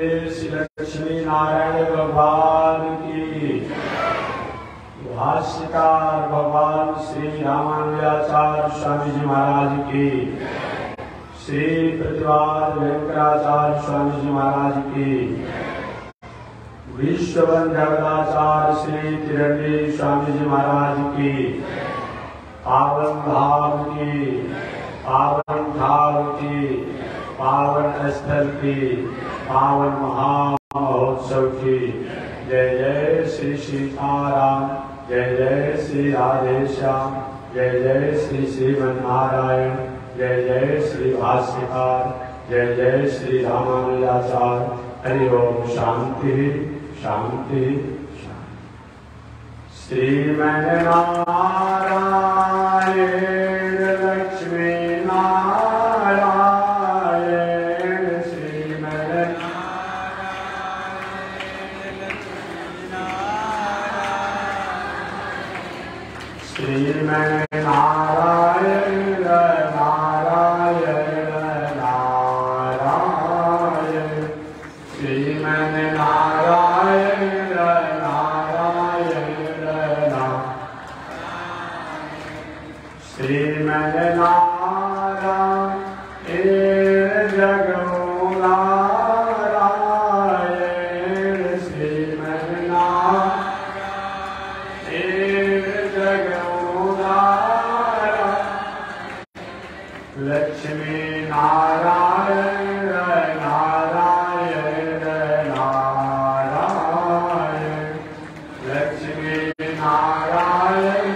श्री लक्ष्मी नारायण भगवान की। भाष्यकार भगवान श्री रामानुजाचार्य स्वामी जी महाराज की। श्री प्रतिवाद वेंकटाचार्य स्वामी जी महाराज की। विश्वबंधवदाचार्य श्री तिरंडी स्वामी जी महाराज की। पावन धाम की, पावन धाम की, पावन स्थल की, पावन महामहोत्सव की। जय जय श्री सीताराम, जय जय श्री राधेश्याम, जय जय श्री श्रीमन्नारायण, जय जय श्री भाष्यकार, जय जय श्री रामानुजाचार्य। हरि ओम। शांति शांति। श्रीमन्नारायण लक्ष्मी नारायण, श्रीमन्नारायण श्रीमन्नारायण नारायण नारायण, श्रीमन्नारायण श्रीमन्नारायण जगो नारायण, श्रीमन्नारायण जगो नारायण। लक्ष्मी नारायण नारायण नारायण, लक्ष्मी नारायण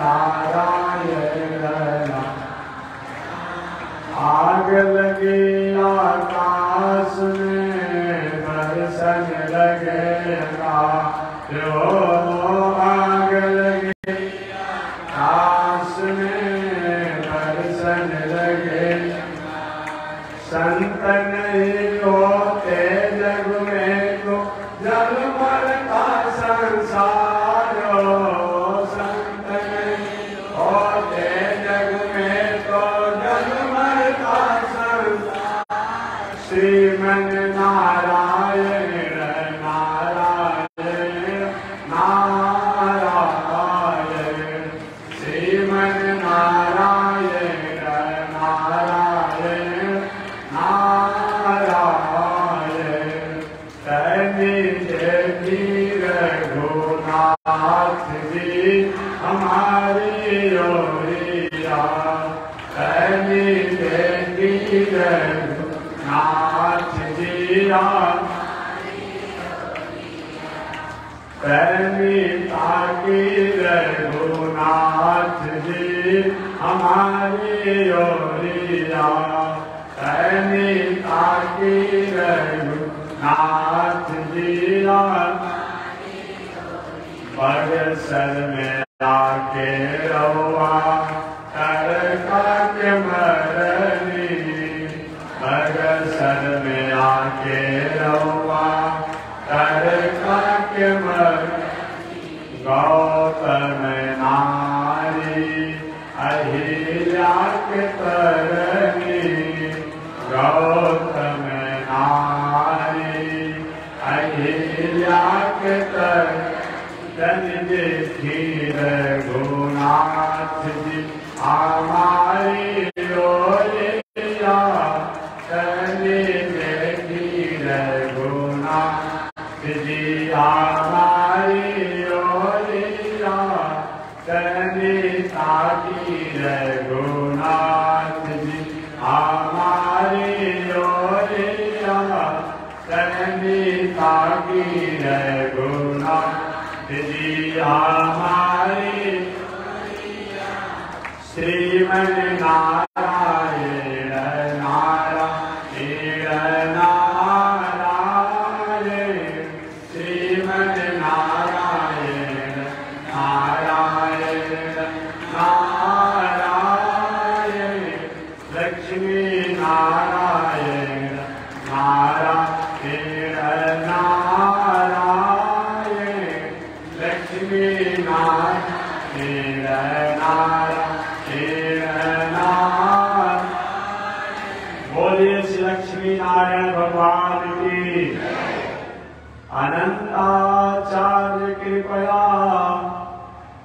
नारायण। आग लगी आकाश में बरसन लगे जो, आग लगी आकाश में बरसन लगे। संत नहीं होते जग में तो जल मर का संसार, संत नहीं होते जग में तो जल मर का संसार। श्रीमन्नारायण नारायण नारायण, श्रीमन्नारायण नारायण नारायण। तनि देवी रघुनाथ जी हमारी ओरिया, तनि देवी रघुनाथ जी तनि ताकि रघुनाथ जी हमारी ओरिया, तनि ताकि रघुनाथ जी। बगसर में आके रवा कर के मरनी, बगसर में आके रवा कर के मरनी। गौतम नारी अहिल्या के तरनी, गौतम नारी अहिल्या के तरनी। देखी रघुनाथ जी हमारी ओरिया, तनि देखी रघुनाथ जी हमारी ओरिया, तनि ताकि रघुनाथ जी हमारी ओरिया, तनि ताकि रघुनाथ जी हमारी। श्रीमन्नारायण नारायण नारायण, श्रीमन्नारायण नारायण नारायण। लक्ष्मी नारायण नारायण नारायण, लक्ष्मी नारायण नारायण नारायण। की, अनंताचार्य कृपया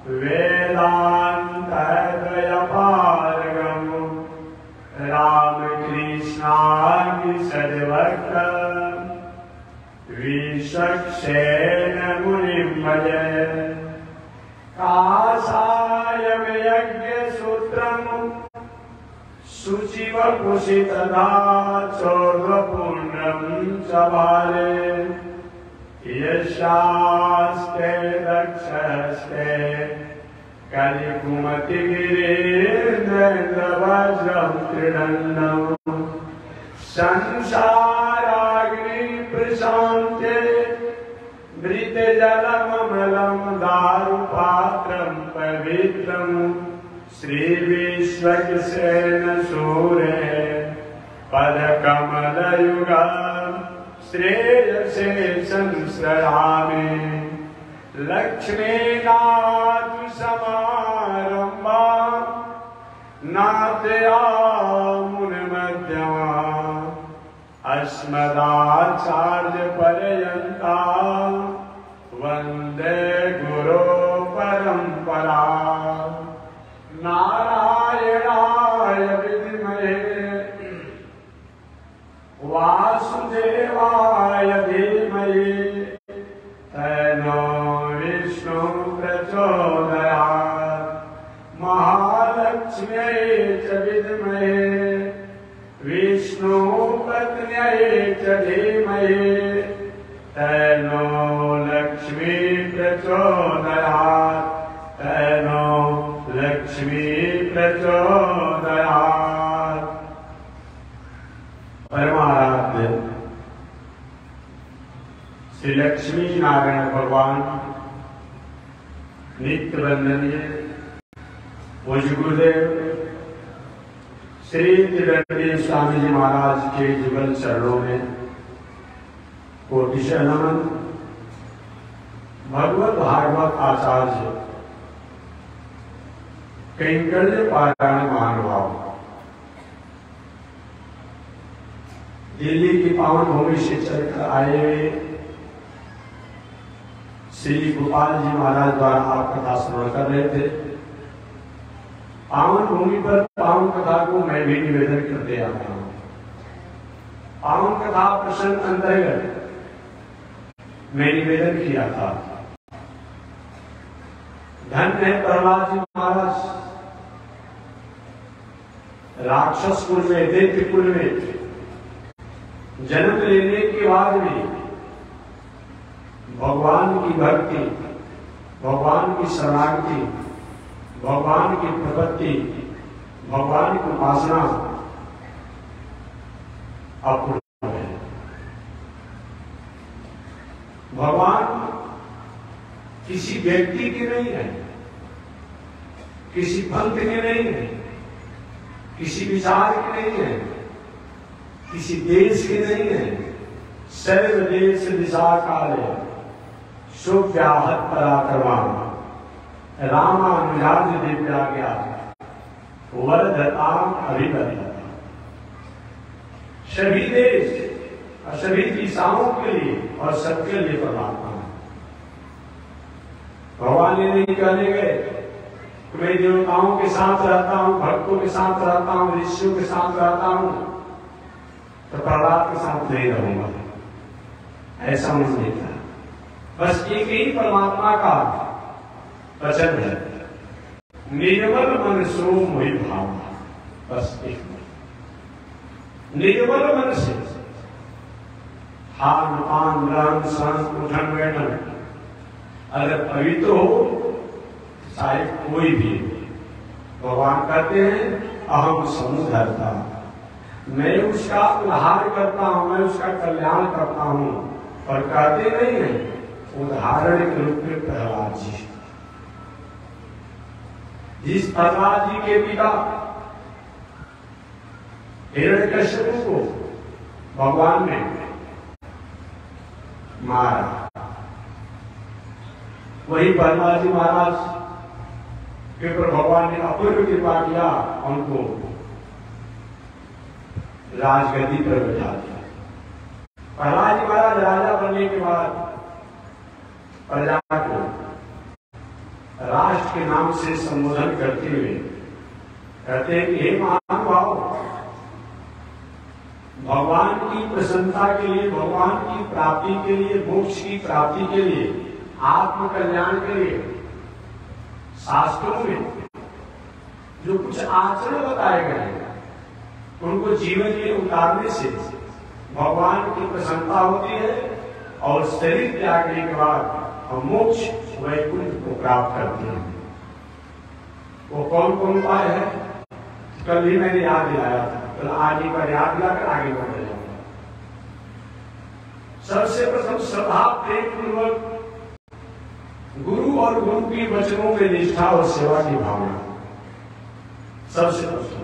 वेदांत द्वयपारगम रामकृष्णादि सद्भक्त विचक्षेण मुनिं भजे। काषायं यज्ञसूत्रम् शुचिवकुशितधा चोर्ध्वपुण्ड्रं च बाले यशास्ते दक्षस्ते कलिकुमतिगिरीन्द्रवज्रं त्रिदण्डम् संसाराग्नि प्रशान्ते मृतजलममलं दारुपात्रं पवित्रं श्रीविश्वक्सेन सूरे पदकमलयुगा श्रेयसे संश्रयामि। लक्ष्मीनाथसमारम्भा नाथयामुनिमध्यमा अस्मदाचार्यपर्यन्ता वन्दे गुरो परम्परा। नारायणाय विद्महे वासुदेवाय धीमहि तन्नो विष्णु प्रचोदयात्। महालक्ष्म्यै च विद्महे विष्णुपत्न्यै च धीमहि तन्नो लक्ष्मी प्रचोदयात्। तन्नो लक्ष्मी प्रचोदयात्। परमाराध्य श्री लक्ष्मी नारायण भगवान नित्य वंदनीय पूज्य गुरुदेव श्री त्रिदंडी स्वामी जी महाराज के जुगल चरणों में कोटि नमन। भगवत भागवत आचार्य कैंकर्य पारायण महानुभाव दिल्ली की पावन भूमि से चलकर आए हुए श्री गोपाल जी महाराज द्वारा आप कथा श्रवण कर रहे थे। पावन भूमि पर पावन कथा को मैं भी निवेदन करते आता हूं। पावन कथा प्रसंग अंतर्गत मैं निवेदन किया था। धन्य है प्रहलाद जी महाराज, राक्षस कुल में दैत्य कुल में जन्म लेने के बाद भी भगवान की भक्ति, भगवान की शरणागति, भगवान की प्रपत्ति, भगवान की उपासना अपूर्ण है। भगवान किसी व्यक्ति के नहीं है, किसी पंथ के नहीं है, किसी विचार के नहीं है, किसी देश के नहीं है। सर्वदेश दिशा काले शुभ्याहत पराक्रमा रामानुजार्य दिव्याज्ञा वरदताम अभिपति। सभी देश और सभी दिशाओं के लिए और सबके लिए परमात्मा है। भगवान ने नहीं कहने गए कि मैं देवताओं के साथ रहता हूं, भक्तों के साथ रहता हूं, ऋषियों के साथ रहता हूं तो प्रहलाद के साथ नहीं रहूंगा। ऐसा नहीं था। बस एक ही परमात्मा का वचन है, निर्मल मन सो मोहि भावा। बस एक निर्मल मन से खान पान रंग सहन उठन बैठन अगर पवित्र हो, चाहे कोई भी। भगवान कहते हैं अहम समूह धरता, मैं उसका उद्धार करता हूं, मैं उसका कल्याण करता हूं। और कहते नहीं है उदाहरण के रूप में प्रहलाद जी, जिस प्रहलाद जी के पिता हिरण्यकश्यप को भगवान ने मारा, वही प्रहलाद जी महाराज के ऊपर भगवान ने अपूर्व कृपा किया, उनको राजगद्दी पर बैठा दिया। प्रहलाद जी महाराज राजा बनने के बाद प्रजा को राष्ट्र के नाम से संबोधन करते हुए कहते हैं कि हे महानुभाव, भगवान की प्रसन्नता के लिए, भगवान की प्राप्ति के लिए, मोक्ष की प्राप्ति के लिए, आत्म कल्याण के लिए शास्त्रों में जो कुछ आचरण बताए गए हैं उनको जीवन में उतारने से भगवान की प्रसन्नता होती है और शरीर त्यागने के बाद हम मोक्ष वैकुंठ को प्राप्त करते हैं। वो कौन कौन उपाय है? कल ही मैंने याद दिलाया था, कल आज ही पर याद दिलाकर आगे बढ़ जाऊंगा। सबसे प्रथम श्रद्धा प्रेम पूर्वक गुरु और गुरु के वचनों में निष्ठा और सेवा की भावना। सबसे प्रथम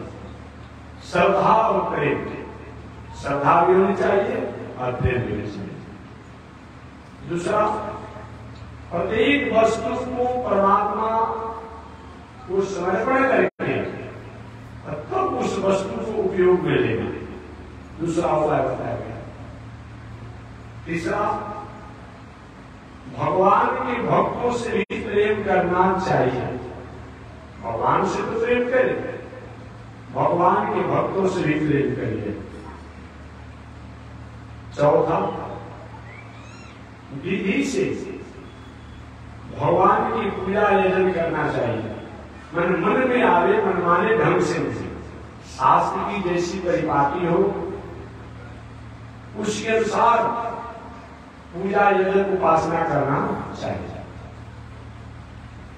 श्रद्धा और प्रेम, श्रद्धा भी होनी चाहिए और प्रेम भी होनी चाहिए। दूसरा, प्रत्येक वस्तु को परमात्मा को समर्पण करके तब उस वस्तु को उपयोग में लेना, दूसरा उपाय बताया गया। तीसरा, भगवान के भक्तों से भी प्रेम करना चाहिए। भगवान से तो प्रेम करें, भगवान के भक्तों से भी प्रेम करिए। चौथा, विधि से भगवान की पूजा यजन करना चाहिए। मन में आवे, मनमाने ढंग से नहीं, शास्त्र की जैसी परिपाटी हो उसके अनुसार पूजा यजन उपासना करना चाहिए।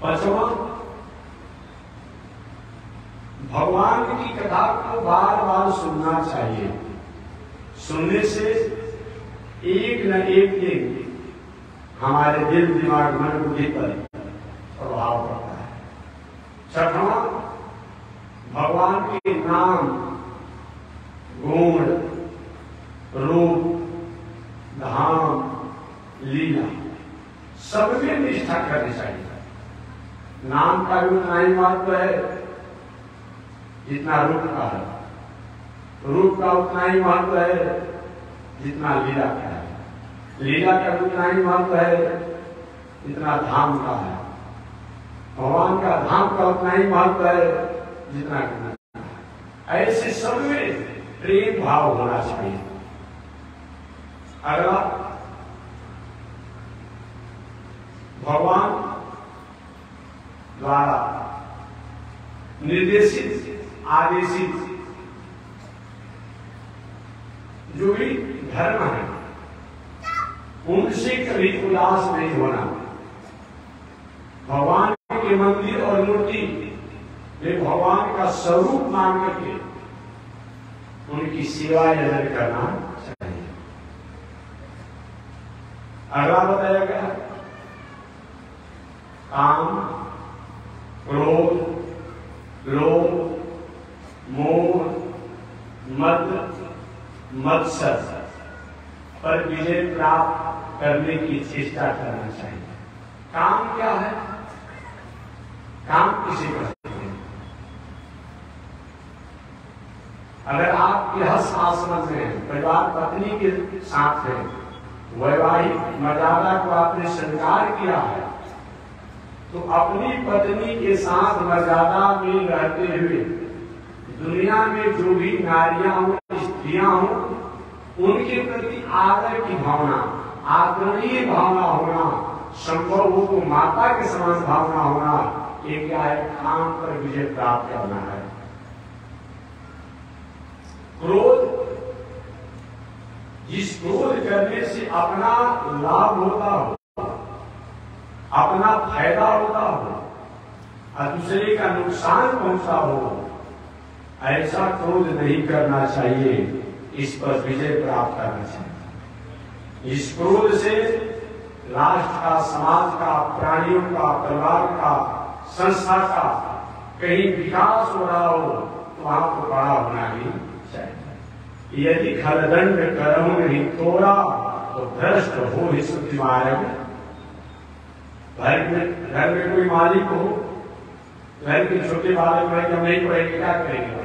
पांचवा, भगवान की कथा को बार बार सुनना चाहिए। सुनने से एक न एक दिन हमारे दिल, दिमाग, मन, बुद्धि पर प्रभाव पड़ता है। छठवां, भगवान के नाम, गुण, रूप, धाम, लीला सब में निष्ठा करनी चाहिए। नाम का भी उतना ही महत्व है जितना रूप का है, रूप का उतना ही महत्व है जितना लीला का है, लीला का उतना ही महत्व है जितना धाम का है, भगवान का धाम का उतना ही महत्व है जितना गुण है। ऐसे सब में प्रेम भाव होना चाहिए। अगला, भगवान द्वारा निर्देशित, आदेशित जो भी धर्म है उनसे कभी उदास नहीं होना। भगवान के मंदिर और मूर्ति में भगवान का स्वरूप मान करके उनकी सेवा यजन करना चाहिए। अगला बताया गया, काम, क्रोध, लोभ, मोह, मद, मत्सर पर विजय प्राप्त करने की चेष्टा करना चाहिए। काम क्या है? काम किसे कहते हैं? अगर आप गृहस्थ आश्रम में परिवार पत्नी के साथ हैं, वैवाहिक मर्यादा को आपने स्वीकार किया है, तो अपनी पत्नी के साथ मर्यादा में रहते हुए दुनिया में जो भी नारियां हो, स्त्रियां हो, उनके प्रति आदर की भावना, आदरणीय भावना होना, संभव हो तो माता के समान भावना होना, ये क्या है? काम पर विजय प्राप्त करना है। क्रोध, जिस क्रोध करने से अपना लाभ होता हो, अपना फायदा होता हो और दूसरे का नुकसान पहुंचता हो, ऐसा क्रोध नहीं करना चाहिए। इस पर विजय प्राप्त करना चाहिए। इस क्रोध से राष्ट्र का, समाज का, प्राणियों का, परिवार का, संस्था का कहीं विकास हो रहा हो तो वहां को बड़ा होना ही चाहिए। यदि खलदंड करहु नहीं तोड़ा तो भ्रष्ट हो ही सुखी मार्ग। घर में कोई मालिक हो, घर के छोटे बालक भाई जब नहीं पढ़ेंगे क्या करेंगे?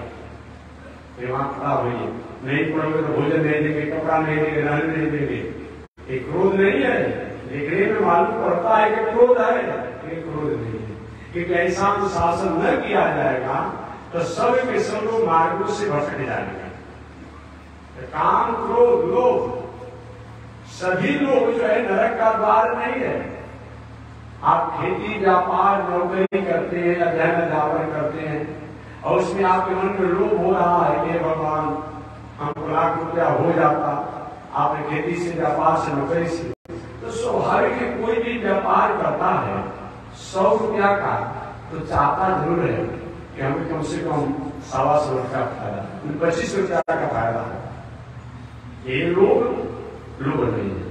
वहां खड़ा होइए, नहीं पढ़ोगे तो भोजन नहीं देंगे, कपड़ा नहीं देंगे, रहने नहीं देंगे। एक क्रोध नहीं है, देखने में मालूम पड़ता है कि क्रोध है, एक क्रोध नहीं है। कि ऐसा शासन न किया जाएगा तो सब के सब लोग मार्गों से भटक जाएंगे। काम, क्रोध, लोभ, सभी लोग जो है नरक का द्वार नहीं है। आप खेती, व्यापार, नौकरी करते हैं, अध्ययन अध्यापन करते हैं और उसमें आपके मन में लोभ हो रहा है कि भगवान हमको लाख रुपया हो जाता, आपने खेती से, व्यापार से, नौकरी से, तो स्वाभाविक कोई भी व्यापार करता है 100 रुपया का तो चाहता जरूर है कि हमें कम से कम 125 रुपया फायदा, 25 रुपया का फायदा है। ये लोग नहीं है।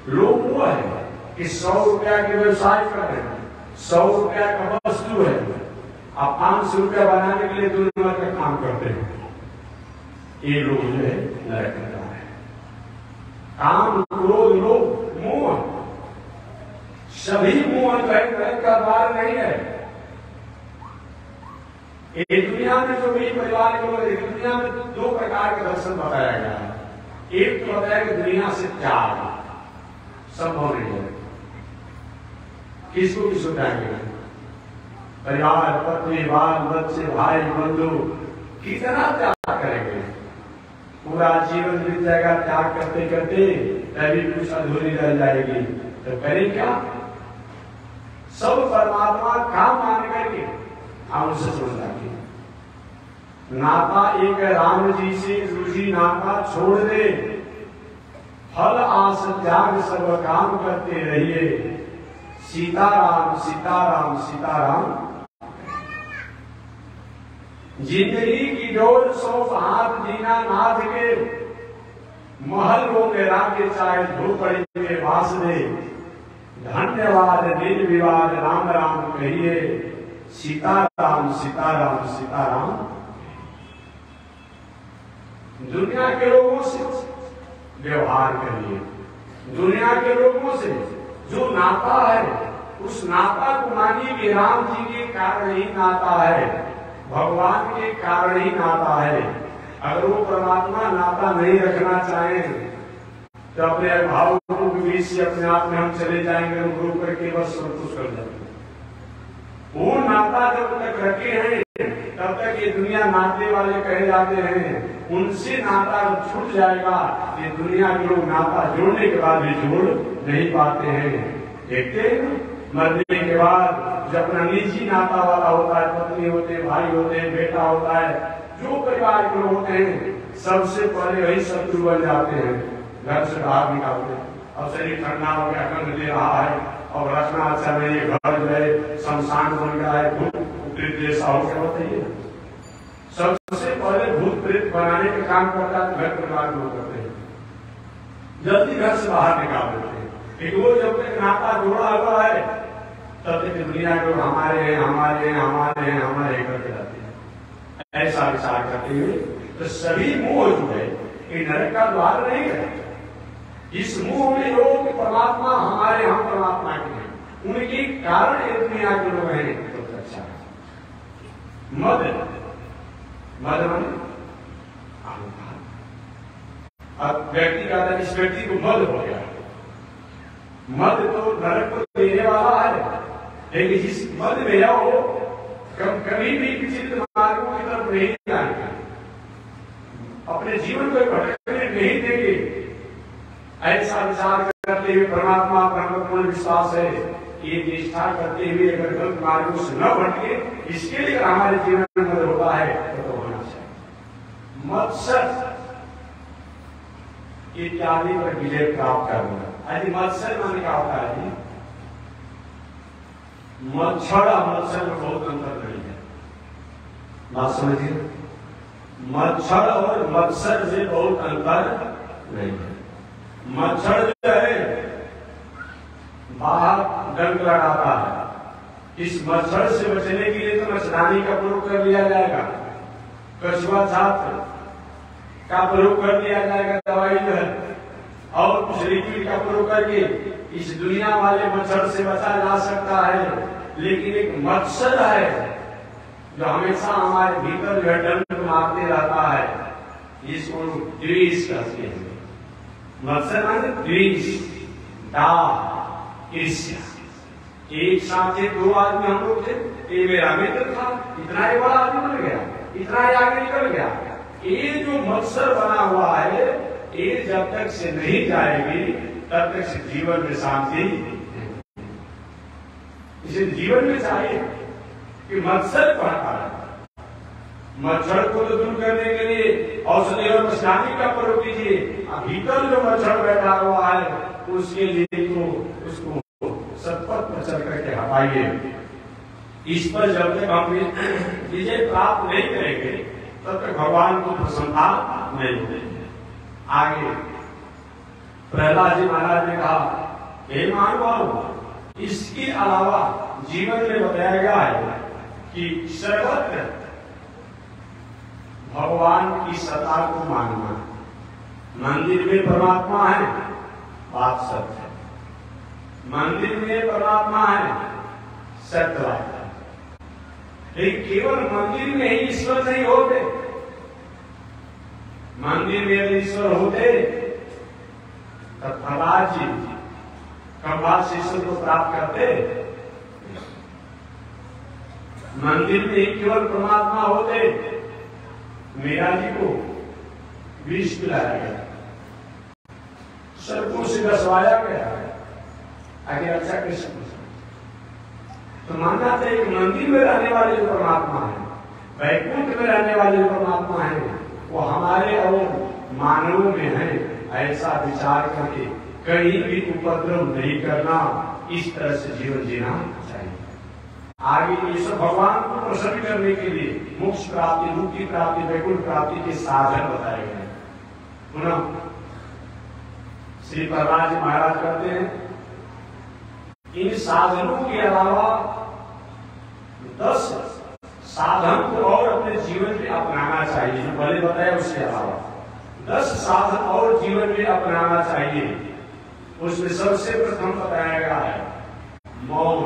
लोग वो है कि 100 रुपया के व्यवसाय कर रहे हैं, 100 रुपया का वस्तु है, आप 500 रुपया बनाने के लिए 2 नंबर का काम करते हैं। ये लोग जो है नरक का द्वार है। काम, क्रोध, लोभ, मोह, सभी मोह जो है नरक का द्वार नहीं है। ये दुनिया में जो भी परिवार के लोग, दुनिया में 2 प्रकार के दर्शन बताया गया है। एक तो बताया कि दुनिया से त्याग संभव नहीं है, किसको किसको त्यागेगा? परिवार, पत्नी, बाल बच्चे, भाई बंधु, कितना त्याग करेंगे? पूरा जीवन बीत जाएगा त्याग करते करते, तभी कुछ अधूरी रह जाएगी। तो करें क्या? सब परमात्मा काम मान करके हम उसे समझ आगे। नाता एक राम जी से दूसरी नाता छोड़ दे, फल आस त्याग सब काम करते रहिए, सीताराम सीताराम सीताराम। जिंदगी की डोर 100 हाथ जीना नाथ के, महल हो के रागे चाहे झोपड़ी में वास दे, धन्यवाद दिन विवाद राम राम कहिए, सीताराम सीताराम सीताराम। दुनिया के लोगों से व्यवहार करिए, दुनिया के लोगों से जो नाता है उस नाता को मानिए कि राम जी के कारण ही नाता है, भगवान के कारण ही नाता है। अगर वो परमात्मा नाता नहीं रखना चाहें तो अपने भावों के बीच से अपने आप में हम चले जाएंगे, हम ग्रुप करके बस संतुष्ट कर जाएंगे। वो नाता जब तक रखे हैं तब तक ये दुनिया नाते वाले कहे जाते हैं, उनसे नाता छूट जाएगा। ये दुनिया के लोग नाता जोड़ने के बाद भी जोड़ नहीं पाते हैं। देखते हैं मरने के बाद जब अपना निजी नाता वाला होता है, पत्नी होते हैं, भाई होते हैं, बेटा होता है, जो परिवार के लोग होते हैं, सबसे पहले वही शत्रु बन जाते हैं, घर से बाहर निकालते हैं। अब शरीर ठंडा हो गया, गंध दे रहा है और रखना अच्छा नहीं है, घर जो है शमशान बन गया है, भूत प्रेत जैसा हो गया। बताइए, सबसे पहले भूत प्रेत बनाने का काम करता है घर परिवार लोग करते हैं, जल्दी घर से बाहर निकाल देते हैं। लेकिन वो जब तक नाता जोड़ा हुआ है तब तक दुनिया को हमारे हैं हमारे हैं हमारे हैं हमारे करके जाते हैं। ऐसा विचार करते हुए तो सभी मोह जो है ये नरक का द्वार नहीं है। इस मोह में लोग परमात्मा हमारे, हम परमात्मा के हैं, उनके कारण ये दुनिया के लोग हैं। तो अच्छा है। मद मद मन अहंकार। अब व्यक्ति का था, इस व्यक्ति को मद हो गया। मद तो नरक को देने वाला है, लेकिन जिस मद में है वो कभी भी विचित्र मार्गों की तरफ नहीं जाएगा, अपने जीवन को भटकने नहीं देंगे। ऐसा विचार करते हुए परमात्मा पर पूर्ण विश्वास है, ये निष्ठा करते हुए अगर गलत मार्गों से न भटके, इसके लिए अगर हमारे जीवन में मद होता है तो होना चाहिए। मत्सर इत्यादि पर विजय प्राप्त करना। यदि मत्सर माने क्या होता है? मच्छर और मत्सर में बहुत अंतर नहीं है, बात समझिए। मच्छर और मत्सर में बहुत अंतर नहीं है। मच्छर जो है बाहर डंक लगाता है, इस मच्छर से बचने के लिए तो मच्छरदानी का प्रयोग कर लिया जाएगा, कछुआ छात्र का प्रयोग कर दिया जाएगा, दवाई जो है, और कुछ लिक्विड का प्रयोग करके इस दुनिया वाले मच्छर से बचा जा सकता है। लेकिन एक मच्छर है जो हमेशा हमारे भीतर जो है डंक मारते रहता है, इसको द्वेष कहते हैं। मत्सर माने द्वेष, डाह, ईर्ष्या। एक साथ एक दो आदमी हम लोग थे, ये मेरा मित्र था, इतना ही बड़ा आदमी बन गया, इतना ही आगे निकल गया। ये जो मत्सर बना हुआ है, ये जब तक से नहीं जाएगी तब तक से जीवन में शांति। इसे जीवन में चाहिए कि मत्सर बढ़ता है। मच्छर को तो दूर करने के लिए औषधि और स्नानी का प्रयोग कीजिए। भीतर जो मच्छर बैठा हुआ है उसके लिए तो उसको सतपथ पर चल करके हटाइए। इस पर जब तक हम विजय प्राप्त नहीं करेंगे तब तक भगवान को प्रसन्नता नहीं होगी। आगे प्रहलाद जी महाराज ने कहा, हे मानव, इसके अलावा जीवन में बताया गया है कि सर्वत्र भगवान की सत्ता को मानना। मंदिर में परमात्मा है, बात सत्य है। मंदिर में परमात्मा है, सत्य बात है। लेकिन केवल मंदिर में ही ईश्वर नहीं होते। मंदिर में यदि ईश्वर होते तब प्रहलाद जी कब से ईश्वर को प्राप्त करते। मंदिर में ही केवल परमात्मा होते, मीरा जी को विष पिलाया गया, सड़कों से घसवाया गया, आगे अच्छा कृष्ण। तो मानना चाहिए कि मंदिर में रहने वाले जो परमात्मा है, वैकुंठ में रहने वाले जो परमात्मा है, वो हमारे और मानवों में है। ऐसा विचार करके कहीं भी उपद्रव नहीं करना, इस तरह से जीवन जीना चाहिए। आगे ईश्वर भगवान को प्रसन्न करने के लिए मोक्ष प्राप्ति, मुक्ति प्राप्ति, वैकुंठ प्राप्ति के साधन बताए गए। पुनः श्री प्रहलाद महाराज कहते हैं, इन साधनों के अलावा 10 साधन को और अपने जीवन में अपनाना चाहिए। जो पहले बताया उसके अलावा 10 साधन और जीवन में अपनाना चाहिए। उसमें सबसे प्रथम बताया गया है मौन।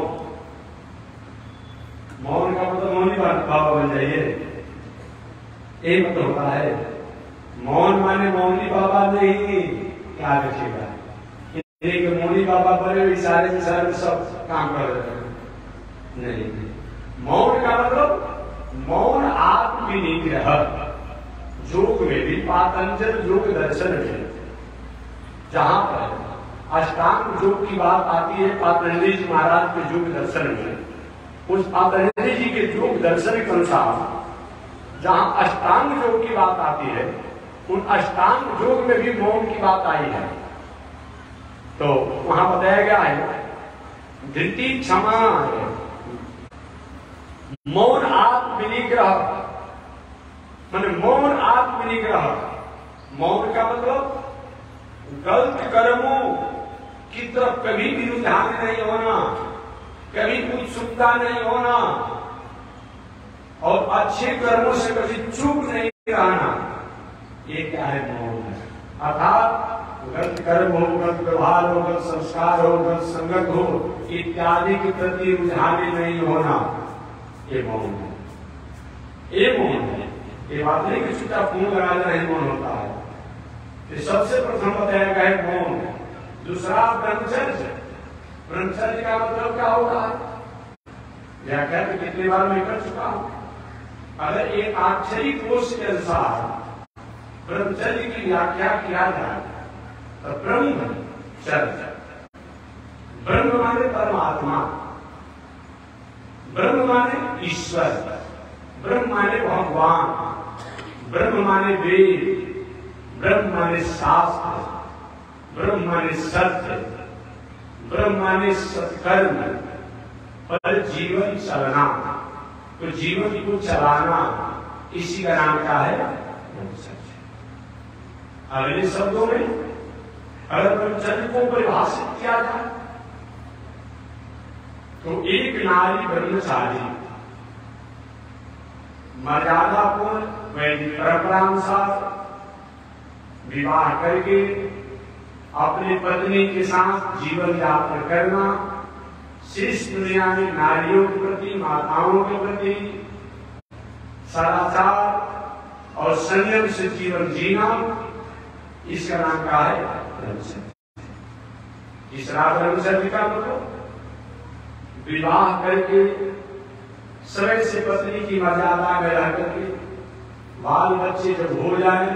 मौन का मतलब मौनी बाबा बन जाइए, एक मतलब होता है। मौन माने मौनी बाबा नहीं, क्या रखिएगा, एक मौनी बाबा बने इशारे में सब काम कर रहे हैं, नहीं। मौन का मतलब मौन आत्मनिग्रह। योग में भी पातंजल योग दर्शन में जहां पर अष्टांग योग की बात आती है पातंजलि जी महाराज के योग दर्शन में, उस पातंजलि जी के योग दर्शन के अनुसार जहां अष्टांग योग की बात आती है, उन अष्टांग योग में भी मौन की बात आई है। तो वहां बताया गया है धृति क्षमा, मौन आत्मनिग्रह, माने मौन आत्मनिग्रह। मौन का मतलब गलत कर्मों की तरफ कभी भी रुझान नहीं होना, कभी उत्सुकता नहीं होना, और अच्छे कर्मों से कभी चूक नहीं रहना। ये क्या है? मौन है। अर्थात गलत कर्म हो, गलत व्यवहार हो, गलत संस्कार हो, गलत संगत हो इत्यादि के प्रति रुझाने नहीं होना, ये मौन है। ये मौन है। ये बात नहीं कि छुट्टा फोन लगा नहीं मौन होता है। ये सबसे प्रथम बताया गया है मौन। दूसरा ब्रह्मचर्य। ब्रह्मचर्य का मतलब क्या होता है? व्याख्या तो कितनी बार मैं कर चुका हूं। अगर एक आक्षरिक कोश के अनुसार ब्रह्मचर्य की व्याख्या किया जाए तो ब्रह्मचर्य, ब्रह्म माने परमात्मा, ब्रह्म माने ईश्वर, ब्रह्म माने भगवान, ब्रह्म माने वेद, ब्रह्म माने शास्त्र, ब्रह्म माने सत्य, ब्रह्म माने सत्कर्म, पर जीवन चलना, तो जीवन को चलाना, इसी का नाम क्या है? ब्रह्मचर्य। अगले शब्दों में अगर ब्रह्मचर्य को परिभाषित किया जाए तो एक नारी ब्रह्मचारी मर्यादापूर्ण वैदिक परंपरानुसार विवाह करके अपनी पत्नी के साथ जीवन यापन करना, शेष दुनिया में नारियों के प्रति, माताओं के प्रति सदाचार, और संयम से जीवन जीना, इसका नाम क्या है? ब्रह्मचर्य। तीसरा ब्रह्मचर्य का मतलब विवाह करके समय से पत्नी की मर्यादा में रह करके बाल बच्चे जब हो जाए,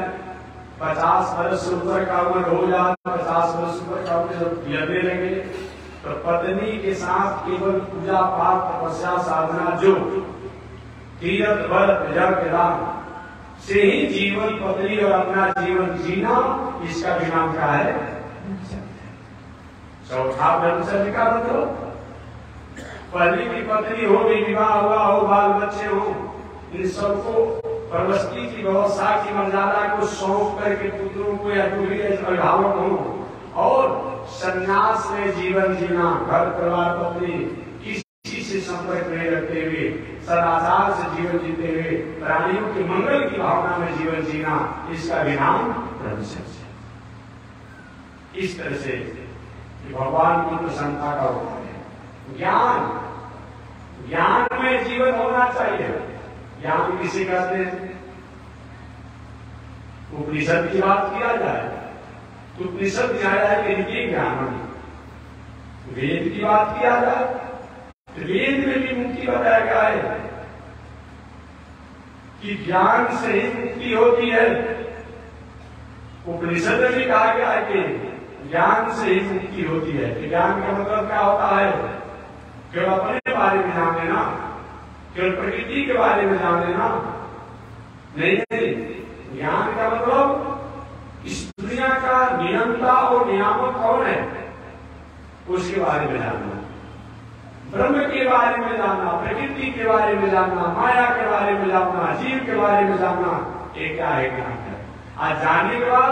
50 वर्ष से ऊपर का उम्र हो जाए, 50 वर्ष ऊपर का उम्र जब लगने लगे, तो पत्नी के साथ केवल पूजा पाठ तपस्या साधना जो तीर्थ व्रत यज्ञ दान से ही जीवन पत्नी और अपना जीवन जीना, इसका भी नाम क्या है? चौथा ब्रह्मचर्य का मतलब पहले की पत्नी हो गई, विवाह हुआ हो, बाल बच्चे हो, इन सबको परवस्ती की व्यवस्था की मर्यादा को सौंप करके पुत्रों को या जो भी अभिभावक हो और संन्यास में जीवन जीना, घर परिवार पत्नी किसी से संपर्क नहीं रखते हुए सदाचार से जीवन जीते हुए प्राणियों के मंगल की भावना में जीवन जीना, इसका भी नाम ब्रह्मचर्य। इस तरह से भगवान की प्रसन्नता का होता है। ज्ञान, ज्ञान में जीवन होना चाहिए। ज्ञान किसे कहते हैं? उपनिषद की बात किया जाए तो उपनिषद किया जाए कि इनके ज्ञान, वेद की बात किया जाए तो वेद में भी मुक्ति बताया गया है कि ज्ञान से ही मुक्ति होती है। उपनिषद में भी कहा गया है कि ज्ञान से ही मुक्ति होती है। कि ज्ञान का मतलब क्या होता है? केवल अपने बारे में जान लेना, केवल प्रकृति के बारे में जान लेना नहीं। ज्ञान का मतलब इस दुनिया का नियंता और नियामक कौन है, उसके बारे में जानना, ब्रह्म के बारे में जानना, प्रकृति के बारे में जानना, माया के बारे में जानना, जीव के बारे में जानना, ये क्या है? ज्ञान है। आज जानने के बाद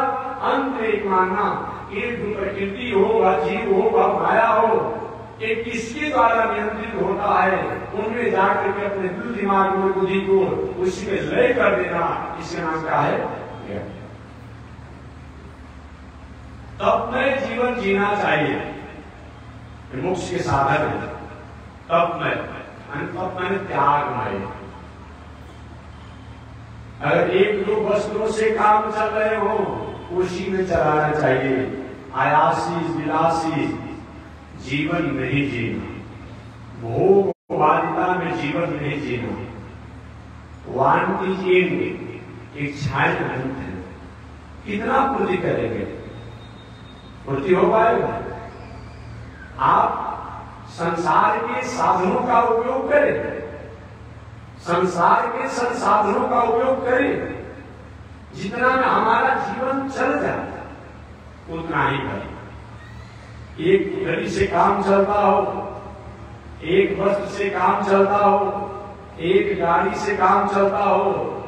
अंत एक मानना कि प्रकृति हो, वह जीव हो, वह माया हो, ये किसके द्वारा नियंत्रित होता है, उनमें जाकर के अपने दिल दिमाग में बुद्धि को उसी में लय कर देना, इसका नाम क्या है? ज्ञान। तब में जीवन जीना चाहिए, मोक्ष के साधन है। तब मैंने त्यागमय। अगर एक दो वस्तुओं से काम चल रहे हो, उसी में चलाना चाहिए। आयासी विलासी जीवन नहीं जीना, भोग वादिता में जीवन नहीं जीना। वांति जीएंगे, इच्छाएं अनंत है, कितना पूर्ति करेंगे? पूर्ति हो पाएगा? आप संसार के साधनों का उपयोग करें, संसार के संसाधनों का उपयोग करें, जितना में हमारा जीवन चल जाए उतना ही करें। एक घड़ी से काम चलता हो, एक वस्त्र से काम चलता हो, एक गाड़ी से काम चलता हो,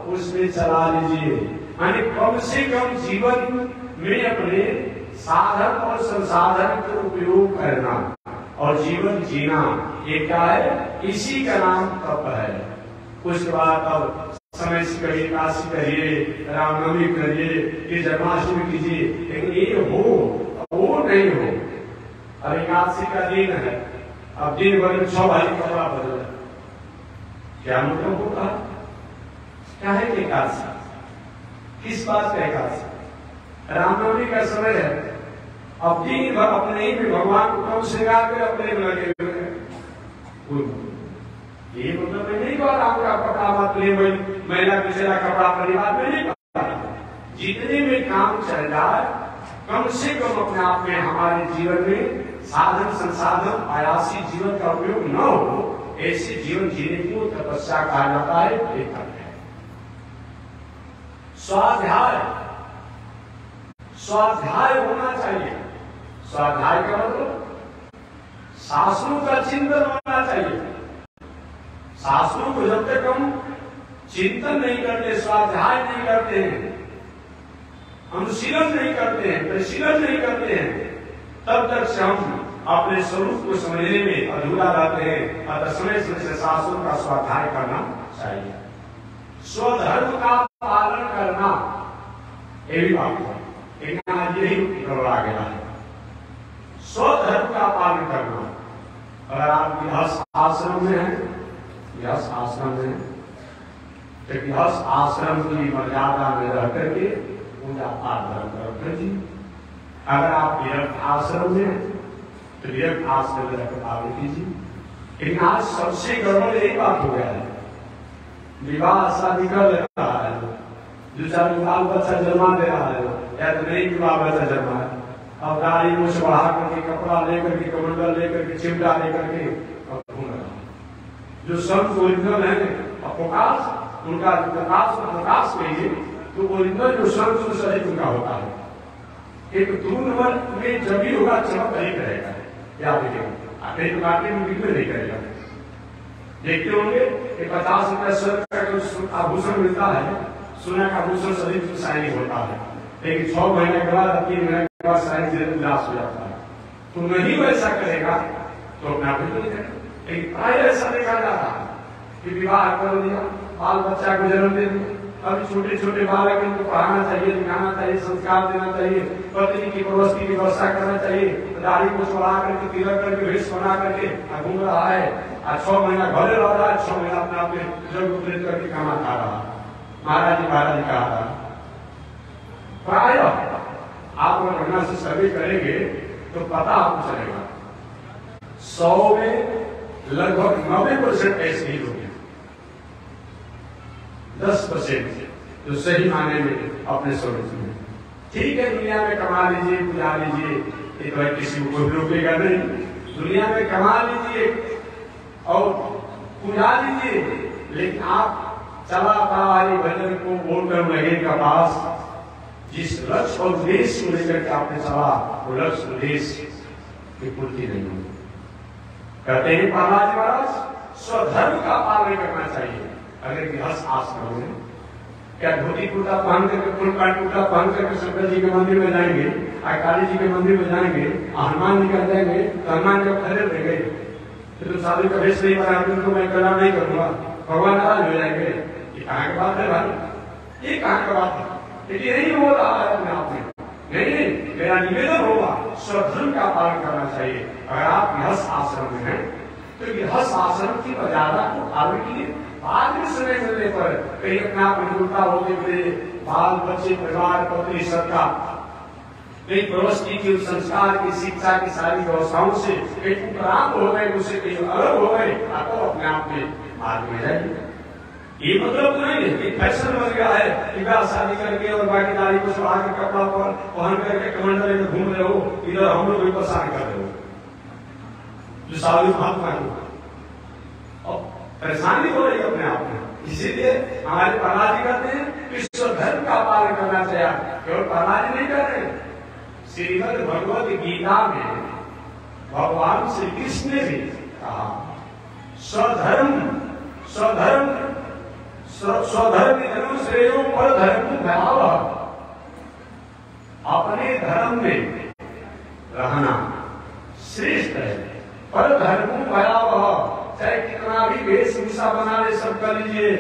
उसमें चला लीजिए। यानी कम से कम जीवन में अपने साधन और संसाधन का उपयोग करना और जीवन जीना, ये क्या है? इसी का नाम तप है। उसके बाद अब समय से करिए, काशी करिए, रामनवमी करिए, जन्माष्टमी कीजिए, लेकिन ये हो वो नहीं हो। अब एकादशी का दिन है, अब दिन भर में 6 भारी कपड़ा बदल, क्या मतलब होगा? क्या है एकादशी? किस बात का एकादशी? रामनवमी का समय है, अब दिन भर अपने ही में भगवान को कम श्रृंगार कर अपने में लगे हुए हैं। ये मतलब मैं नहीं कह रहा हूं कपड़ा मत ले, महिला पिछला कपड़ा परिवार में नहीं कह रहा। जितने में काम चल जाए, कम से कम अपने आप में हमारे जीवन में साधन संसाधन आयासी जीवन का उपयोग न हो, ऐसे जीवन जीने को तपस्या कहा जाता है। स्वाध्याय, स्वाध्याय होना चाहिए। स्वाध्याय का मतलब शास्त्रों का चिंतन होना चाहिए। शास्त्रों को जब तक हम चिंतन नहीं करते, स्वाध्याय नहीं करते हैं, अनुशीलन नहीं करते हैं, परिशीलन नहीं करते हैं, तब तक से हम अपने स्वरूप को समझने में अधूरा रहते हैं। अतः समय से शास्त्रों का स्वाध्याय करना चाहिए। स्वधर्म का पालन करना, ये भी बात है, लेकिन आज यही गड़बड़ा गया है। स्वधर्म का पालन करना। अगर आप गृहस्थ आश्रम में हैं, गृहस्थ आश्रम में तो गृहस्थ आश्रम की मर्यादा में रह करके पूजा पाठ धर्म करते जी। अगर आप विरक्त आश्रम में तो विरक्त आश्रम में रहकर पालन कीजिए। लेकिन आज सबसे गड़बड़ यही बात हो गया है, विवाह शादी कर ले रहा है, दो चार बाल बच्चा जन्मा दे रहा है, या तो नहीं विवाह बच्चा जन्मा है, अब दाढ़ी मुझ बढ़ा करके कपड़ा लेकर के कमंडल लेकर के चिमटा लेकर के घूम रहा है। जो संत ओरिजिनल है अवकाश उनका अवकाश कहिए तो ओरिजिनल जो संत सहित उनका होता है। एक दूर में जब भी होगा चमक नहीं करेगा, याद रखिएगा, अपने दुकान में बिल्कुल नहीं करेगा। देखते होंगे कि 50 रुपया स्वर्ग का जो आभूषण मिलता है, सोना का आभूषण शरीर की शाइनिंग होता है, लेकिन 6 महीने के बाद 3 महीने के बाद शाइनिंग विलास हो जाता है। तो नहीं वैसा करेगा तो अपना बिल्कुल नहीं करेगा। लेकिन प्राय ऐसा देखा जाता है कि विवाह कर दिया, बाल बच्चा को जन्म दे दिया, अभी छोटे छोटे बालक उनको पढ़ाना चाहिए, दिखाना चाहिए, संस्कार देना चाहिए, पत्नी की प्रवस्ती की व्यवस्था करना चाहिए, दाढ़ी को छोड़ा करके तिलक करके भेष बना करके घूम रहा है, 6 महीना घरे रह रहा है, 6 महीना अपने आप में जग उपलब्ध करके खाना खा रहा है। महाराज जी कहा था प्राय आप अगर घटना से सर्वे करेंगे तो पता आपको चलेगा 100 में लगभग 90% ऐसे ही लोग हैं, 10% जो सही माने में अपने स्वरूप में ठीक है। दुनिया में कमा लीजिए, पूजा लीजिए, ये तो किसी को रोकेगा नहीं। दुनिया में कमा लीजिए और पूजा लीजिए, लेकिन आप चला पाए भजन को बोलकर लगेगा पास, जिस लक्ष्य और उद्देश्य को लेकर के आपने चला वो लक्ष्य उद्देश्य की पूर्ति नहीं होगी। कहते हैं प्रहलाद महाराज स्वधर्म का पालन करना चाहिए। अगर गृहस्थ आश्रम में क्या धोती कुर्ता पहन करके फुल पैंट कुर्ता पहन करके शंकर जी के मंदिर में जाएंगे, काली जी के मंदिर में जाएंगे, हनुमान जी का जाएंगे तो हनुमान जब खड़े रहेंगे तो साधु का भेष नहीं बना तो मैं कला नहीं करूंगा, भगवान नाराज हो जाएंगे। ये कहाँ की बात है भाई, ये कहाँ की बात है? ये नहीं हो रहा है अपने आप में। नहीं, मेरा निवेदन होगा स्वधर्म का पालन करना चाहिए। अगर आप गृहस्थ आश्रम में हैं तो गृहस्थ आश्रम की मर्यादा को पालन कीजिए। बाद में समय मिलने पर कहीं अपना अनुकूलता होते हुए बाल बच्चे परिवार पत्नी सबका कहीं प्रवस्ती के संस्कार की शिक्षा की सारी व्यवस्थाओं से कहीं उपरांत हो गए, उससे कहीं अलग हो गए, तो अपने आप में मार्ग में जाइए। ये मतलब तो नहीं है कि फैशन बन गया है कि ब्याह शादी करके और बाकी दाढ़ी को सुधा के कपड़ा पर पहन करके कमंडल में घूम रहे हो, इधर हम लोग भी परेशान कर रहे हो जो साधु महात्मा को परेशानी हो रही है अपने आप में। इसीलिए हमारे प्रहलाद जी कहते हैं विश्व धर्म का पालन करना चाहिए। केवल प्रहलाद जी नहीं कर रहे, श्रीमद् भगवत गीता में भगवान श्री कृष्ण ने भी कहा स्वधर्म स्वधर्म स्वधर्म धर्म श्रेयो पर धर्म भाव। अपने धर्म में रहना श्रेष्ठ है, पर धर्म भयावह। चाहे कितना भी वेशभूषा बना ले सब कर लीजिए,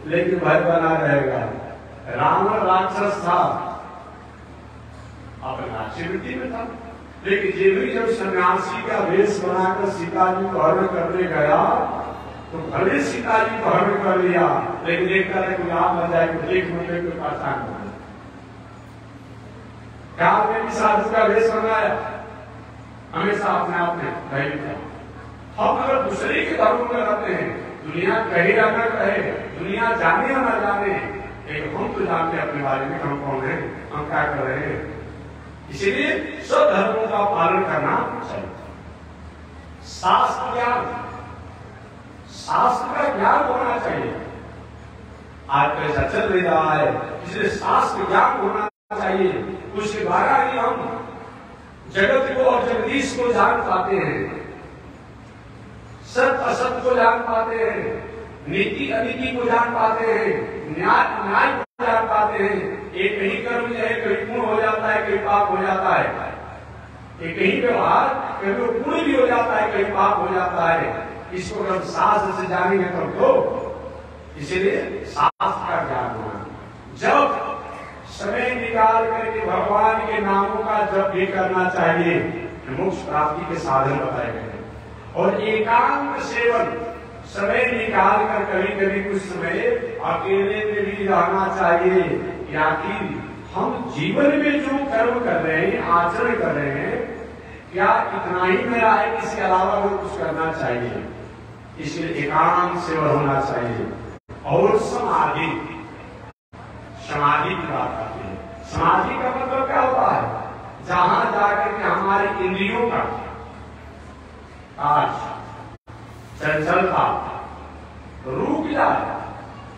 लेकिन भय बना रहेगा। रावण राक्षस था, अपने राक्षसी में था, लेकिन ये भी जब सन्यासी का वेश बनाकर सीता जी को हरण करने गया तो भले सीता जी को हरण कर लिया, लेकिन देखता है कोई आप न जाए, कोई देख मुझे कोई पहचान नहीं। काल में भी साधु का वेश बनाया, हमेशा अपने आप में धैर्य था। हम अगर दूसरे के धर्म में रहते हैं, दुनिया कहे या न कहे, दुनिया जाने या न जाने, लेकिन हम तो जानते हैं अपने बारे में हम कौन है, हम क्या कर रहे हैं। इसीलिए सब धर्मों का पालन करना चाहिए। शास्त्र ज्ञान, शास्त्र का ज्ञान होना चाहिए। आज तो ऐसा चल नहीं रहा है, इसलिए शास्त्र ज्ञान होना चाहिए। उसके द्वारा ही हम जगत को और जगदीश को जान पाते हैं, सत्य असत्य को जान पाते हैं, नीति अनीति को जान पाते हैं, न्याय अन्याय को जान पाते हैं। एक कहीं कर्म जो है कहीं पूर्ण हो जाता है, कहीं पाप हो जाता है। एक कहीं व्यवहार कहीं पूर्ण भी हो जाता है, कहीं पाप हो जाता है। इसको अगर शास्त्र से जानेंगे तब तो, इसीलिए शास्त्र का ज्ञान होना। जब समय निकाल करके भगवान के नामों का जप भी करना चाहिए, मोक्ष प्राप्ति के साधन बताए गए। और एकांत सेवन समय निकाल कर कभी कभी कुछ समय अकेले में भी रहना चाहिए। या कि हम जीवन में जो कर्म कर रहे हैं, आचरण कर रहे हैं, क्या इतना ही मेरा है, इसके अलावा भी कुछ करना चाहिए। इसलिए एकांत सेवा होना चाहिए। और समाधि, समाधि की बात आती है। समाधि का मतलब क्या होता है? जहां जाकर के हमारी इंद्रियों का आज चंचलता रुक जाए,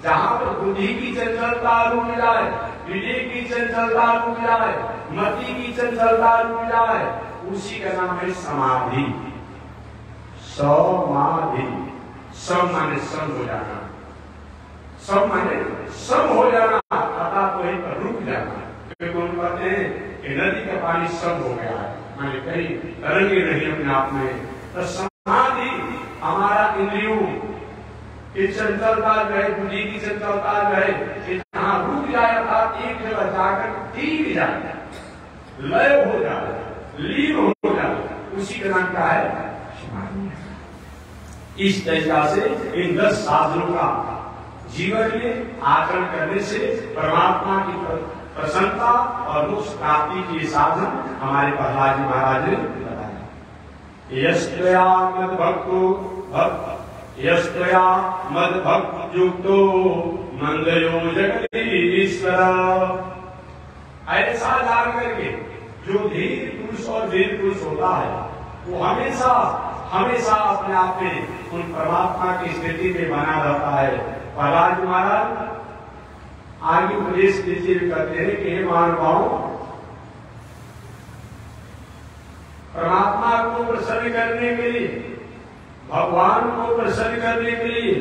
जहां पर बुद्धि की चंचलता रुक जाए, विवेक की चंचलता रुक जाए, मति की चंचलता रुक जाए, उसी का नाम है समाधि। समाधि, सम माने सम हो जाना, सम माने सम हो जाना, अर्थात वहीं पर रुक जाना। क्योंकि उन कहते हैं कि नदी का पानी सम हो गया है, माने कहीं तरंगे नहीं अपने आप में। तो समाधि हमारा इंद्रियों की चंचलता जो है, बुद्धि की चंचलता जो है, जहां रुक जाए, अर्थात एक जगह जाकर टिक जाए, लय हो जाए, लीन हो जाए, उसी का नाम क्या है? समाधि। इस तरीका से इन 10 साधनों का जीवन में आचरण करने से परमात्मा की प्रसन्नता और मोक्ष प्राप्ति के साधन हमारे प्रहलाद जी महाराज ने बताया। यस्त्वया मद्भक्तो यस्त्वया मद्भक्त युक्तो नंदयो जगदीश्वर। ऐसा जान करके जो धीर पुरुष और वीर पुरुष होता है, वो हमेशा हमेशा अपने आप में उन परमात्मा की स्थिति में बना रहता है। प्रहलाद महाराज आगे उपदेश देते हुए कहते हैं कि हे मानवाओं, परमात्मा को प्रसन्न करने के लिए, भगवान को प्रसन्न करने के लिए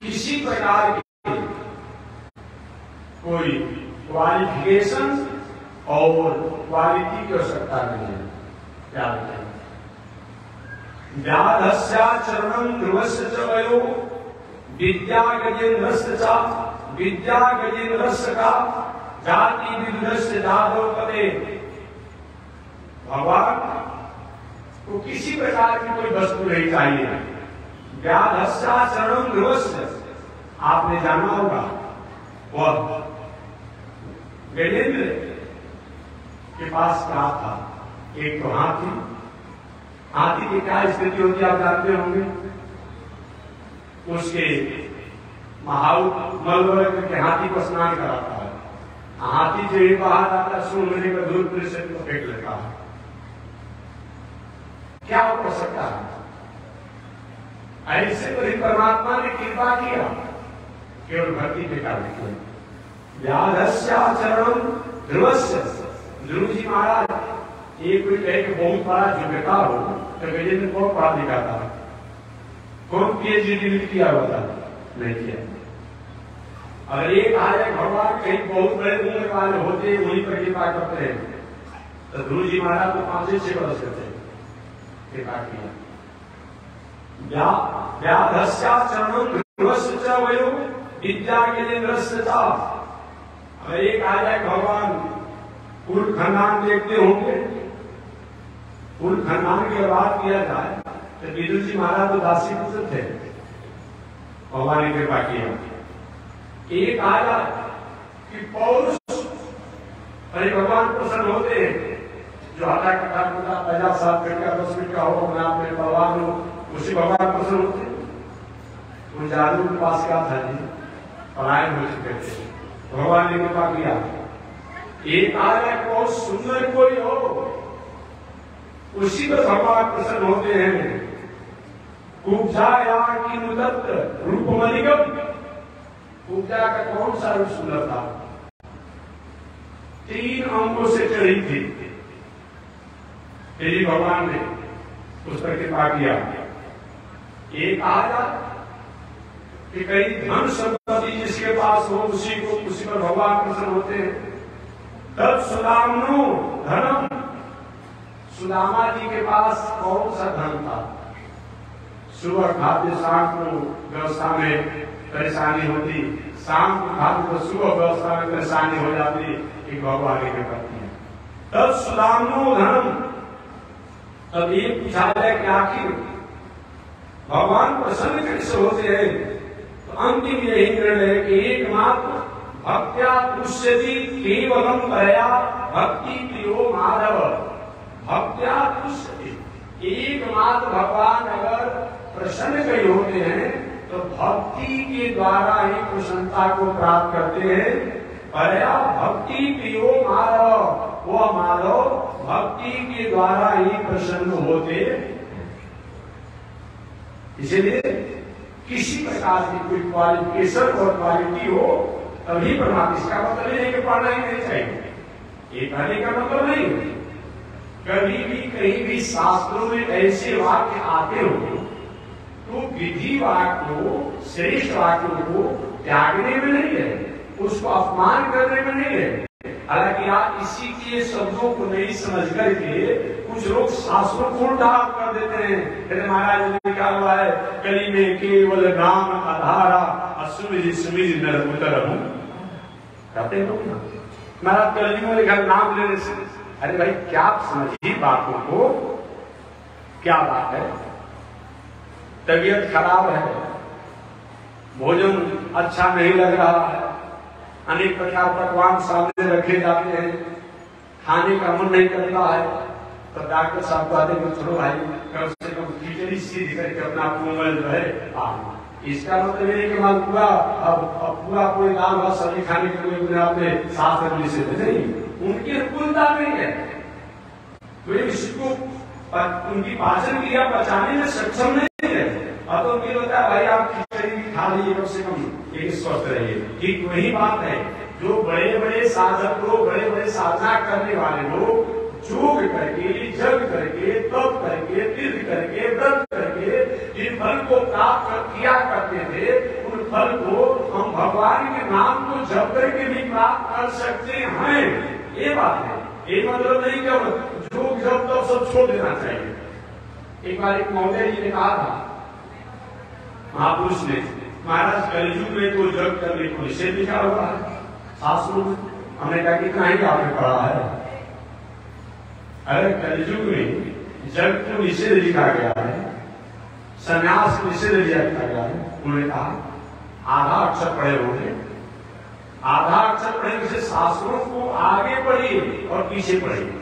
किसी प्रकार की कोई क्वालिफिकेशन और क्वालिटी की आवश्यकता नहीं है। क्या बताएं? व्याधस्याचरणं ध्रुवस्य च वयो विद्या गजेन्द्रस्य च विद्या गजेन्द्रस्य का जाति विदुरस्य जादव पदे। भगवान को किसी प्रकार की कोई वस्तु नहीं चाहिए। व्याधस्याचरणं ध्रुवस्य, आपने जाना होगा, वह गजेंद्र के पास क्या था? एक तो हाथी। हाथी की क्या स्थिति होती है आप जानते होंगे। उसके मलबल के हाथी को स्नान कराता है। हाथी जो ही बाहर आता है, सूंघने का दूर से तो फेंक लेता है। क्या हो सकता है? ऐसे तो परमात्मा ने कृपा किया, केवल भक्ति के कारण। व्याधस्याचरणं ध्रुवस्य, ध्रुव जी महाराज एक कोई कहे कि बहुत बड़ा योग्यता हो तो गजेंद्र कौन पढ़ा लिखा था? कौन PhD किया हुआ था? नहीं किया। अगर एक आए भगवान कहीं बहुत बड़े उम्र वाले होते, वहीं पर कृपा करते हैं, तो ध्रुव जी महाराज को 5-6 वर्ष करते कृपा किया। व्याधस्याचरणं ध्रुवस्य च वयो विद्या गजेन्द्रस्य च। अगर एक आ जाए भगवान कुल खानदान देखते होंगे, कुल खानदान की बात किया जाए तो विदुर जी महाराज तो दासी पुत्र थे, भगवान ने कृपा किया। एक आ जाए कि पौरुष, अरे भगवान प्रसन्न होते हैं, जो हटा कटा कुटा 50 साल का 10 मिनट का हो, अपने आप में भगवान हो, उसी भगवान प्रसन्न होते। वो जादू के पास क्या था जी? पलायन हो चुके थे, भगवान ने कृपा किया। एक आ जाए बहुत सुंदर कोई हो, उसी पर भगवान प्रसन्न होते हैं। कुब्जा की मुदत रूप मलिगम, कुब्जा का कौन सा रूप सुंदर था? 3 अंगों से चढ़ी थी। तेरी भगवान ने उस पर कृपा किया। एक आ जाए कि कहीं धन संपत्ति जिसके पास हो, उसी पर भगवान प्रसन्न होते हैं। तब सुदामनो धनम, सुदामा जी के पास कौन सा धन था? सुबह खाद्य, शाम को व्यवस्था में परेशानी होती, शाम को खाद्य को सुबह व्यवस्था में परेशानी हो जाती, एक भगवान की कृपा है। तब सुदामनो धनम। तब ये पूछा जाए कि आखिर भगवान प्रसन्न कैसे होते हैं? तो अंतिम यही निर्णय है कि एकमात्र भक्त्या तुष्यति केवलम परया भक्ति प्रियो माधव। भक्त्या तुष्यति, एकमात्र भगवान अगर प्रसन्न कहीं होते हैं तो भक्ति के द्वारा ही प्रसन्नता को प्राप्त करते हैं। परया भक्ति प्रियो माधव, वह माधव भक्ति के द्वारा ही प्रसन्न होते। इसलिए किसी प्रकार की कोई क्वालिफिकेशन और क्वालिटी हो तभी परमात्मा, इसका मतलब नहीं कि पढ़ना ही नहीं चाहिए, ये कहने का मतलब नहीं। कभी भी कहीं भी शास्त्रों में ऐसे वाक्य आते हो तो विधि वाक्य को, श्रेष्ठ वाक्यों को त्यागने में नहीं है, उसको अपमान करने में नहीं है। हालांकि आप इसी के शब्दों को नहीं समझ करके कुछ लोग शास्त्रों को उल्टा कर देते हैं। महाराज ने लिखा हुआ है, कली में केवल नाम आधारा असुमिज सुमिज नर उतर हूं, कहते लोग ना। महाराज कली में लिखा नाम लेने से, अरे भाई क्या आप समझिए बातों को, क्या बात है? तबीयत खराब है, भोजन अच्छा नहीं लग रहा है, अनेक प्रकार पकवान सामने रखे जाते हैं, खाने का मन नहीं करता है, तो डॉक्टर साहब कहते हैं चलो भाई कम से कम खिचड़ी सीध करके अपना कोमल जो है आ। इसका मतलब ये कि पूरा अब पूरा कोई दाल भात सब्जी खाने के लिए अपने साथ करने से नहीं, उनकी अनुकूलता नहीं है, तो इसको उनकी पाचन क्रिया पचाने में सक्षम नहीं है। अब तो ये होता है भाई आप खिचड़ी खा लीजिए कम से कम, लेकिन स्वस्थ रहिए। ठीक वही बात है, जो बड़े बड़े साधक लोग, बड़े बड़े साधना करने वाले लोग योग करके, जग करके, तप करके, तीर्थ करके, व्रत करके जिन फल को प्राप्त किया करते थे, उन फल को हम भगवान के नाम को जप करके भी प्राप्त कर सकते हैं। ये बात है, ये मतलब नहीं कि योग जब तब सब छोड़ देना चाहिए। एक बार एक महोदय जी ने कहा था, महापुरुष ने, महाराज कलयुग में तो जग करने को निषेध लिखा हुआ है शास्त्रों में। हमने कहा कि कहीं आपने पढ़ा है? अरे कलयुग में जग को निषेध लिखा गया है, संन्यास को निषेध लिखा गया है। उन्होंने कहा आधा अक्षर पढ़े होंगे, आधा अक्षर पढ़ने से शास्त्रों को आगे पढ़िए और पीछे पढ़िए।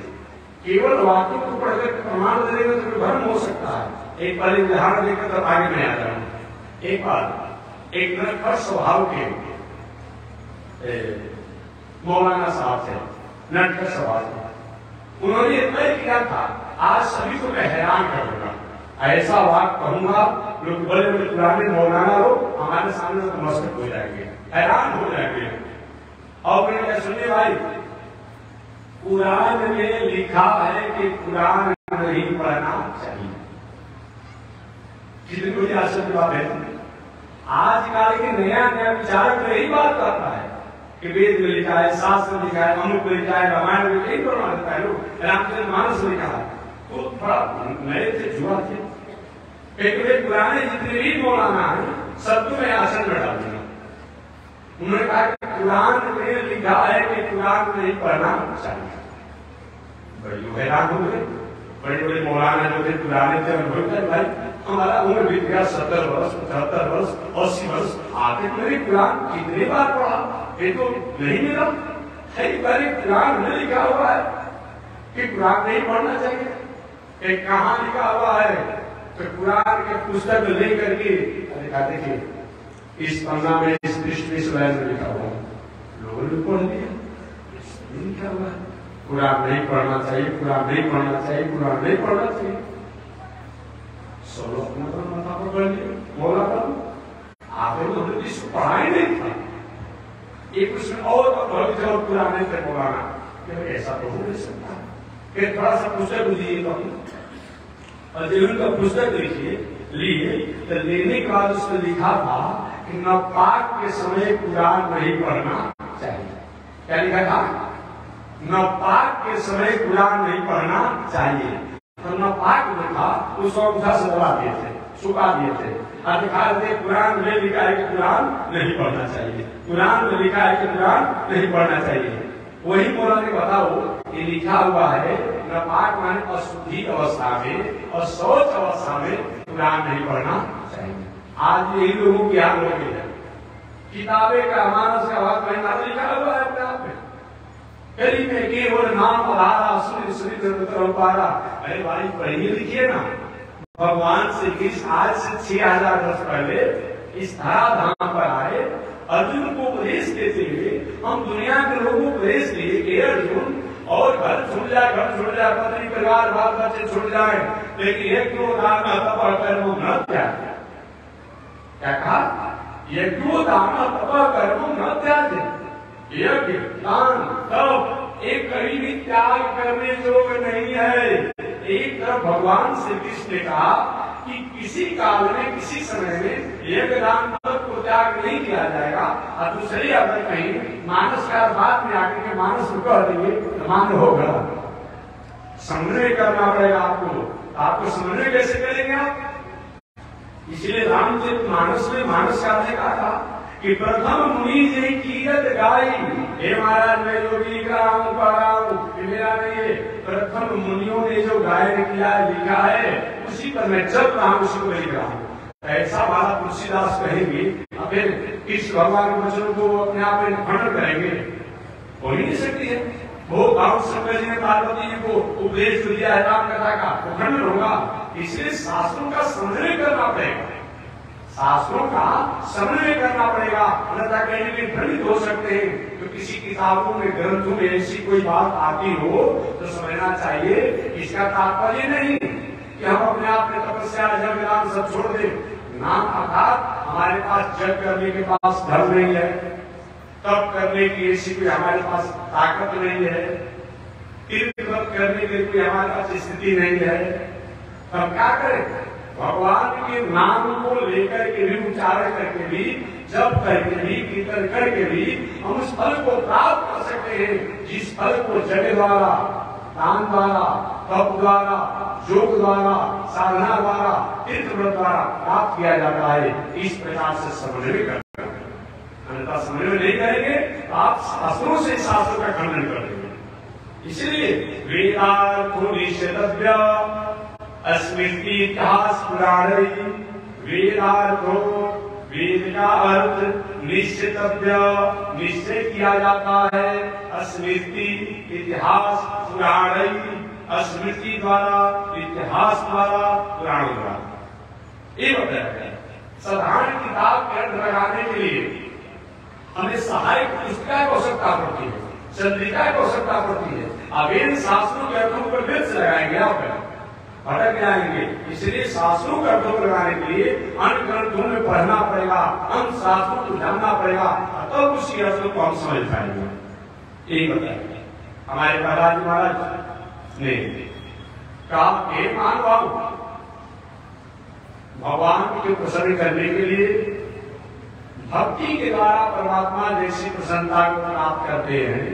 केवल वाक्यों को पढ़कर प्रमाण देने में तो भ्रम हो सकता है। एक बार उदाहरण देकर तब आगे मैं आ जाऊंगा। एक बार एक नटखट स्वभाव के मौलाना साहब थे, नटखट स्वभाव के। उन्होंने तय किया था आज सभी को मैं हैरान करूंगा, ऐसा वाक्य कहूंगा लोग बड़े बड़े पुराने मौलाना लोग हमारे सामने नतमस्तक हो जाएंगे, हैरान हो जाएंगे। और मैंने सुनिए भाई, कुरान में लिखा है कि कुरान नहीं पढ़ना चाहिए। कितनी बड़ी आश्चर्य बात है। आजकल के नया नया विचारक तो यही बात करता है कि वेद में लिखा है, शास्त्र में लिखा है, अमुक में लिखा है, रामायण में कई प्रमाण देता है, लोग रामचरित मानस में लिखा है। तो थोड़ा नए थे, जुआ थे। एक पुराने जितने भी मौलाना है सब में आसन में डाल दिया। उन्होंने कहा कि कुरान में लिखा है कि कुरान नहीं पढ़ना चाहिए। बड़ी हैरान हो गए। बड़े बड़े मौलाना जो थे पुराने थे, भाई हमारा उम्र बीत गया 70 वर्ष, 75 वर्ष, 80 वर्ष, आते मेरे कुरान कितनी बार पढ़ा, ये तो नहीं मिला। कुरान में लिखा हुआ है कि कुरान नहीं पढ़ना चाहिए। एक कहाँ लिखा हुआ है तो कुरान के पुस्तक लेकर के देखिए इस पन्ना में, इस पृष्ठ में, इस लाइन में लिखा हुआ है, लोगों ने पढ़ लिया। लिखा हुआ है कुरान नहीं पढ़ना चाहिए, कुरान नहीं पढ़ना चाहिए, कुरान नहीं पढ़ना चाहिए। सब लोग अपना तो माथा पर पढ़ लिया, बोला था आगे तो इसको पढ़ाई नहीं था। एक उसमें और कुरान नहीं थे मौलाना, ऐसा तो हो नहीं सकता। फिर थोड़ा सा पुस्तक दिए तो और जब उनका पुस्तक देखिए लिए तो लेने के बाद उसमें लिखा था कि नपाक के समय कुरान नहीं पढ़ना चाहिए। क्या लिखा था? नपाक के समय कुरान नहीं पढ़ना चाहिए। तो नपाक में था उसको उठा से दबा दिए थे, छुपा दिए थे और दिखा देते कुरान में लिखा है कि कुरान नहीं पढ़ना चाहिए, कुरान में लिखा है कि कुरान नहीं पढ़ना चाहिए। वही मौलाना बताओ कि लिखा हुआ है नपाक माने अशुद्धि अवस्था में और शौच अवस्था में कुरान नहीं पढ़ना चाहिए। आज यही लोगों की हाल हो गई है। किताबें का मानस का भाग महीना लिखा हुआ है अपने आप में, करी में केवल नाम आधारा सुन सुन पारा। अरे भाई पढ़िए लिखिए ना। भगवान श्री कृष्ण आज से 6000 वर्ष पहले इस धराधाम पर आए, अर्जुन को उपदेश देते हुए हम दुनिया के लोगों को उपदेश दिए कि अर्जुन और घर छूट जाए, पत्नी परिवार बाल बच्चे छूट जाए, लेकिन एक क्यों दान कर्म न त्याग। क्या कहा? यज्ञो दान तप कर्म न त्याग। यज्ञ दान तप एक कभी भी त्याग करने योग्य नहीं है। एक तरफ भगवान श्री कृष्ण ने कहा कि किसी काल में किसी समय में यज्ञ दान तप को त्याग नहीं किया जाएगा, और दूसरी अगर कहीं मानस का बात में आकर के मानस को कह देंगे तो मान होगा। समन्वय करना पड़ेगा आपको समन्वय कैसे करेंगे आप? इसलिए रामचरित मानस में मानस का कहा था कि प्रथम मुनि जी कीरत गाई। हे महाराज मैं जो भी लिख रहा हूँ पढ़ रहा हूँ मेरा नहीं है, प्रथम मुनियों ने जो गायन किया लिखा है उसी पर मैं चल रहा हूँ, उसी को लिख रहा हूँ। ऐसा वाला तुलसीदास कहेंगे और फिर कृष्ण भगवान के वचनों को अपने आप में खंडन करेंगे, हो ही नहीं सकती है। वो भाव शंकर जी ने पार्वती जी को उपदेश दिया है राम कथा का, वो खंडन होगा। इसलिए शास्त्रों का समन्वय करना पड़ेगा, शास्त्रों का समन्वय करना पड़ेगा, अन्यथा कहीं भी भ्रमित हो सकते हैं। तो किसी किताबों में ग्रंथों में ऐसी कोई बात आती हो तो समझना चाहिए इसका तात्पर्य नहीं कि हम अपने आप में तपस्या जग दान सब छोड़ दें। नाम अर्थात हमारे पास जग करने के पास धर्म नहीं है, तप करने की ऐसी कोई हमारे पास ताकत नहीं है, तीर्थ करने की कोई हमारे पास स्थिति नहीं है, तब क्या करें? भगवान के नाम को लेकर के भी उच्चारण करके भी जप करके भी कीर्तन करके भी हम उस फल को प्राप्त कर सकते हैं जिस फल को जग द्वारा, दान द्वारा, तप द्वारा, योग द्वारा, साधना द्वारा, तीर्थ द्वारा प्राप्त किया जाता है। इस प्रकार से समन्वय करना, अन्यथा समन्वय नहीं करेंगे तो आप शास्त्रों से शास्त्रों का खंडन कर देंगे। इसलिए वेदार्थो निषेधव्य स्मृति इतिहास पुराण, वेदार्थो वेद का अर्थ निश्चितव्य निश्चय किया जाता है, स्मृति इतिहास पुराण, स्मृति द्वारा इतिहास द्वारा पुराण द्वारा। ये बताया गया। साधारण किताब के अर्थ लगाने के लिए हमें सहायक पुस्तिका की आवश्यकता पड़ती है, चंद्रिका की आवश्यकता पड़ती है। अब इन शास्त्रों के अर्थों पर फिर से लगाएंगे आप भटक जाएंगे। इसलिए शास्त्रों का अर्थों लगाने के लिए अन्य ग्रंथों में पढ़ना पड़ेगा, अन्य शास्त्रों को जानना पड़ेगा, तब उसी अर्थों को हम समझ पाएंगे। यही बताएंगे हमारे प्रहलाद महाराज ने कहा, हे मानव भगवान को प्रसन्न करने के लिए भक्ति के द्वारा परमात्मा जैसी प्रसन्नता को प्राप्त करते हैं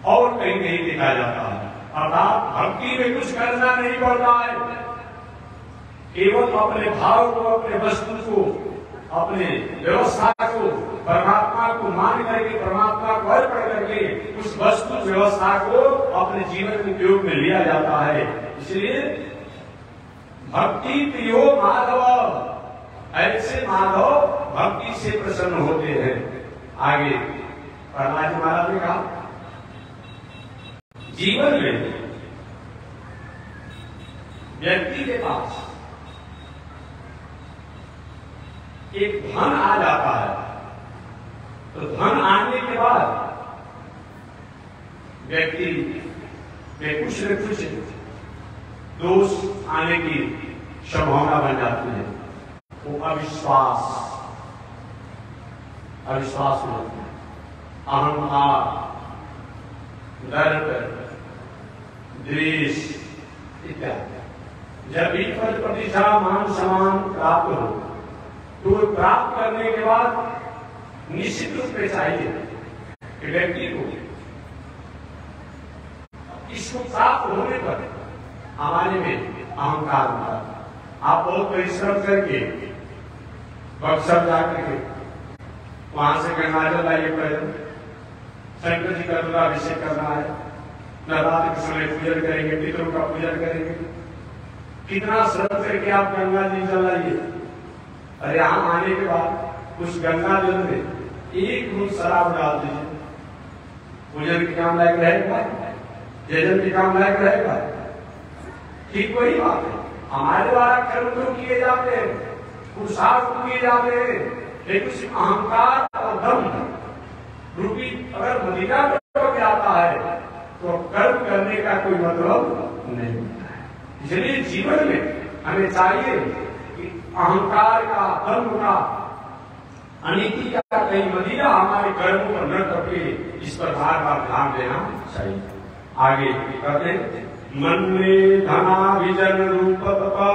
और कहीं नहीं देखा जाता है। अर्थात भक्ति में कुछ करना नहीं पड़ता है, केवल अपने भाव को, अपने वस्तु को, अपने व्यवस्था को परमात्मा को मान करके, परमात्मा को अर्पण करके उस वस्तु व्यवस्था को अपने जीवन के उपयोग में लिया जाता है। इसलिए भक्ति प्रियो माधव, ऐसे माधव भक्ति से प्रसन्न होते हैं। आगे प्रहलाद जी महाराज ने कहा, जीवन में व्यक्ति के पास एक धन आ जाता है, तो धन आने के बाद व्यक्ति में कुछ न कुछ दोष आने की संभावना बन जाती है। वो अविश्वास हो जाता है, अहंकार, दर्प, द्वेष इत्यादि। जब ईश्वर प्रतिष्ठा मान सम्मान प्राप्त हो तो प्राप्त करने के बाद निश्चित रूप से चाहिए कि व्यक्ति को इसको प्राप्त होने पर हमारे में अहंकार होता है। आप बहुत परिश्रम करके बक्सर जाकर के वहां से गंगाजल लाइए, पहले शंकर जी का रुद्राभिषेक करना है, नवरात्र के समय पूजन करेंगे, पितरों का पूजन करेंगे, कितना श्रम करके आप गंगा जी जल आइए, और यहाँ आने के बाद उस गंगा जल में एक घूंट शराब डाल दीजिए, पूजन के काम लायक रहेगा, जजन के काम लायक रहेगा। ठीक वही बात है, हमारे द्वारा कर्म तो किए जाते हैं, पुरुषार्थ किए जाते हैं, लेकिन उस अहंकार और दम रूपी अगर मदीना टपक जाता है तो कर्म करने का कोई मतलब नहीं होता है। इसलिए जीवन में हमें चाहिए कि अहंकार का, दम का, अनिति का कहीं मदीना हमारे कर्मों पर न टपके, इस पर बार बार ध्यान देना चाहिए। आगे कहते हैं, मन में धनाभिजन रूपतपा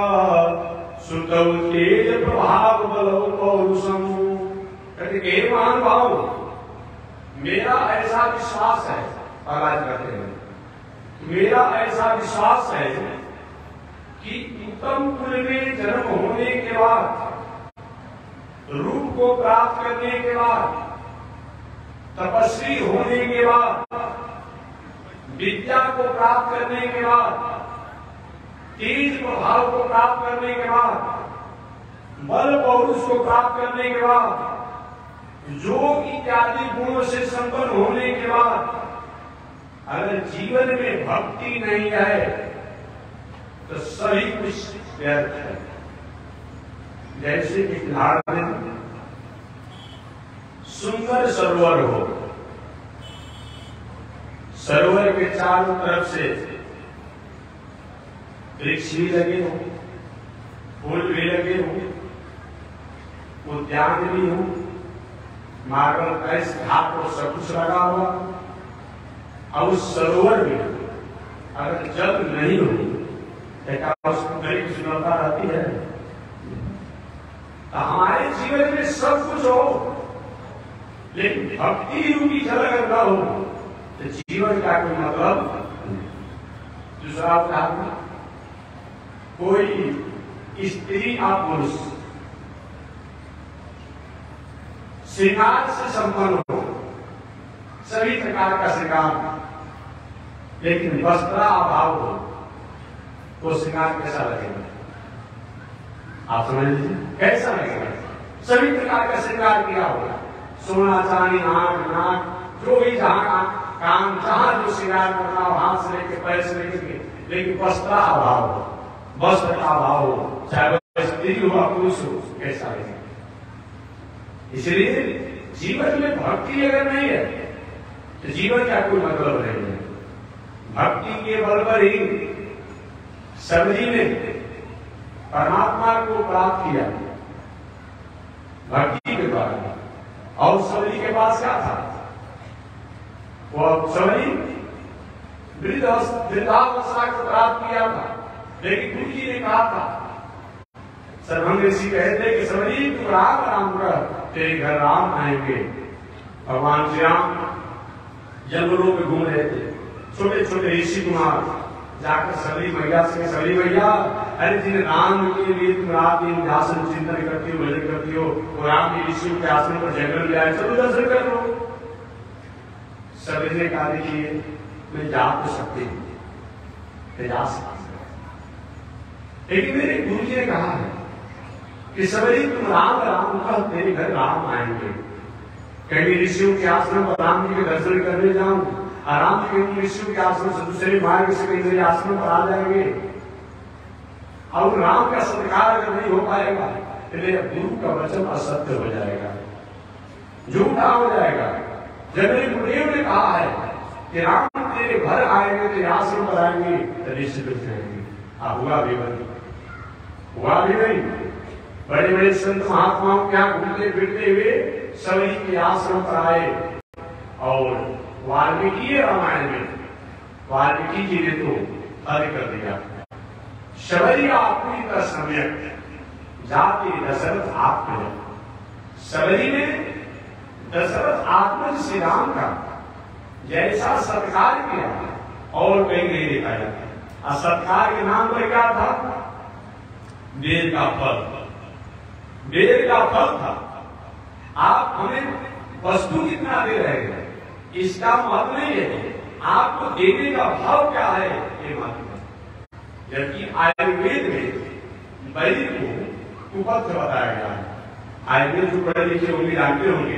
सुतौ तेज प्रभाव बलौ पौरुषम। कहते हे महानुभाव, मेरा ऐसा विश्वास है, महाराज कहते हैं, मेरा ऐसा विश्वास है कि उत्तम कुल में जन्म होने के बाद, रूप को प्राप्त करने के बाद, तपस्वी होने के बाद, विद्या को प्राप्त करने के बाद, तेज प्रभाव को प्राप्त करने के बाद, बल पौरुष को प्राप्त करने के बाद, योग इत्यादि गुणों से संपन्न होने के बाद, अगर जीवन में भक्ति नहीं है तो सभी कुछ व्यर्थ है। जैसे कि उदाहरण, सुंदर सरोवर हो, सरोवर के चारों तरफ से वृक्ष भी लगे हो, फूल भी लगे हो, उद्यान भी हो, मार्बल टाइल्स घाट और सब कुछ लगा हुआ, और उस सरोवर में अगर जल नहीं हो, उसको गरीब सुंदरता रहती है। तो हमारे जीवन में सब कुछ हो, लेकिन भक्ति रूपी जल अगर न हो तो जीवन का कोई मतलब नहीं। दूसरा उदाहरण, कोई स्त्री या पुरुष श्रृंगार से संपन्न हो, सभी प्रकार का श्रृंगार, लेकिन वस्त्राभाव हो, वो श्रृंगार कैसा लगेगा? आप समझ लीजिए, कैसा लगेगा? सभी प्रकार का श्रृंगार किया होगा, सोना चांदी, आंख नाक, जो भी जहां काम, जहां जो श्रृंगार करना हो, हाथ से लेकर पैर से लेकर, लेकिन वस्त्र अभाव हो, वस्त्र का अभाव हो, चाहे वह स्त्री हो या पुरुष हो, कैसा लगेगा? इसलिए जीवन में भक्ति अगर नहीं है तो जीवन का कोई मतलब नहीं है। भक्ति के बल पर ही सबरी ने परमात्मा को प्राप्त किया, भक्ति के द्वारा। और सबरी के पास क्या था? वो सबरी वृद्धावस्था को प्राप्त किया था, लेकिन गुरु जी ने कहा था, सरभंग ऋषि कहते कि सबरी तू राम राम कर, तेरे घर राम आएंगे। भगवान श्री राम जंगलों में घूम रहे थे, छोटे छोटे ऋषि कुमार जाकर सबरी मैया से, सबरी मैया, अरे जिन राम के लिए तुम रात दिन ध्यान चिंतन करती हो, भजन करती हो, वो राम के ऋषियों के आश्रम पर जंगल में आए, चलो दर्शन कर लो। सबरी ने कहा, देखिए मैं जा तो सकती हूँ, जा सकती, लेकिन मेरे गुरु जी ने कहा है कि सबरी तुम राम राम कर, तेरे घर राम आएंगे। कहीं ऋषियों के आश्रम पर राम जी के दर्शन करने जाऊं, आराम से ऋषियों के आश्रम से दूसरे मार्ग से कहीं मेरे आश्रम पर आ जाएंगे, और राम का सत्कार अगर नहीं हो पाएगा तो मेरे गुरु का वचन असत्य हो जाएगा, झूठा हो जाएगा। जब मेरे गुरुदेव ने कहा है कि राम तेरे घर आएंगे, तेरे आश्रम पर आएंगे, तो निश्चित रूप से आएंगे। हुआ भी नहीं, हुआ भी नहीं। बड़े बड़े संत महात्माओं के यहाँ घूमते फिरते हुए सबरी के आश्रम पर आए, और वाल्मीकि रामायण में वाल्मीकि जी ने तो हर कर दिया, शबरी आपकी का सम्यक जाति दशरथ आत्मज। शबरी ने दशरथ आत्मज श्री राम का जैसा सत्कार किया और कहीं नहीं देखा जाता। और सत्कार के नाम पर क्या था? वेद का फल, वेद का फल था। आप हमें वस्तु कितना दे रहे हैं इसका महत्व नहीं है, आपको देने का भाव क्या है ये महत्व है। जबकि आयुर्वेद में वैदिक को कुपथ्य बताया गया है। आयुर्वेद जो पढ़े लिखे होंगे जानते होंगे,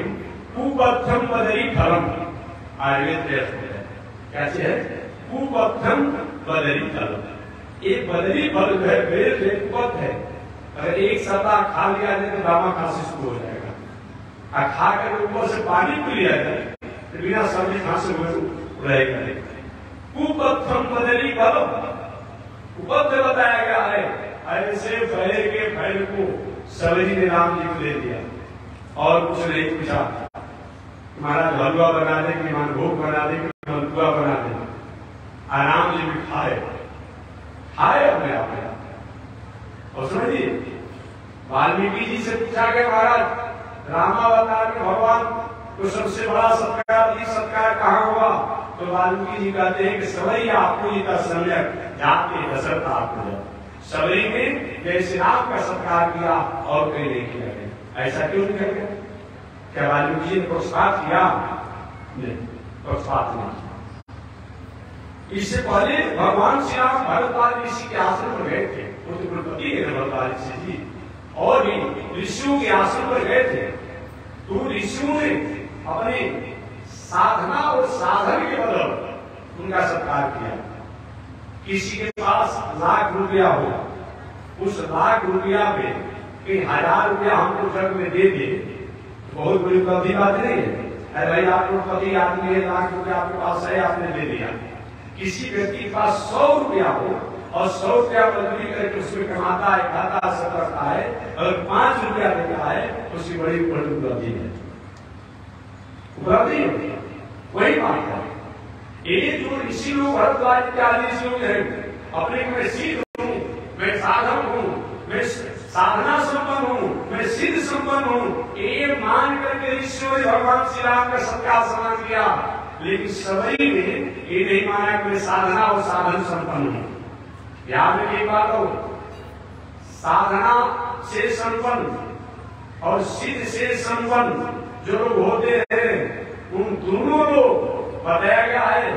कुपथ्यम बदरी फलम आयुर्वेद है। कैसे है? कुपथ्यम बदरी फलम। एक बदरी फल जो है वेद है, कुपथ है। अगर एक सप्ताह खा लिया जाए तो दामा खांसी शुरू हो जाएगा, और खा कर ऊपर से पानी पी लिया जाए तो बिना सर्दी खांसी रहेगा। कुपथ्यम बदरी फलम कुपथ्य बताया गया है। ऐसे बैल के बैल को सवरी ने राम जी को दे दिया और कुछ नहीं पूछा, हमारा हलवा बना दे कि मान भोग बना दे कि हलवा बना दे। आराम जी भी खाए अपने आप में। और समझिए वाल्मीकि जी से पूछा गया, महाराज रामावतार में भगवान को सबसे बड़ा सत्कार, सत्कार कहाँ हुआ? तो वाल्मीकि जी कहते हैं कि सवरी आपको जी का सम्यक जाते दशरथ आपको सवरी में जैसे राम का सत्कार किया और कहीं नहीं किया गया। ऐसा क्यों नहीं किया? क्या वाल्मीकि जी ने पक्षपात किया? नहीं, पक्षपात नहीं। इससे पहले भगवान श्री राम भरद्वाज ऋषि के आश्रम पर गए थे, वो तो कुलपति है भरद्वाज ऋषि जी, और भी ऋषियों के आश्रम पर गए थे। तो ऋषियों ने अपने साधना और साधन के बदल उनका सत्कार किया। किसी के पास लाख रुपया हो, उस लाख रुपया में 1000 रुपया हमको जग में दे दे, बहुत बड़ी उपलब्धि बात नहीं है। अरे भाई आप करोड़पति आदमी है, लाख रुपया आपके पास है, आपने दे दिया। किसी व्यक्ति के पास 100 रुपया हो और 100 रुपया मजदूरी करके उसमें कमाता है, खाता है, सब करता है, अगर 5 रुपया देता है तो उसकी बड़ी उपलब्धि है। उपलब्धि वही बात है। ये जो ऋषि लोग भरद्वाज इत्यादि ऋषि लोग हैं, अपने मैं सिद्ध हूँ, मैं साधक हूँ, मैं साधना संपन्न हूँ, मैं सिद्ध संपन्न हूँ, ये मान करके ऋषियों ने भगवान श्री राम का सत्कार सम्मान किया। लेकिन सवरी ने ये नहीं माना कि मैं साधना और साधन संपन्न हूँ। याद में एक बात हो, साधना से संपन्न और सिद्ध से संपन्न जो लोग होते हैं, उन दोनों लोग बताया गया है।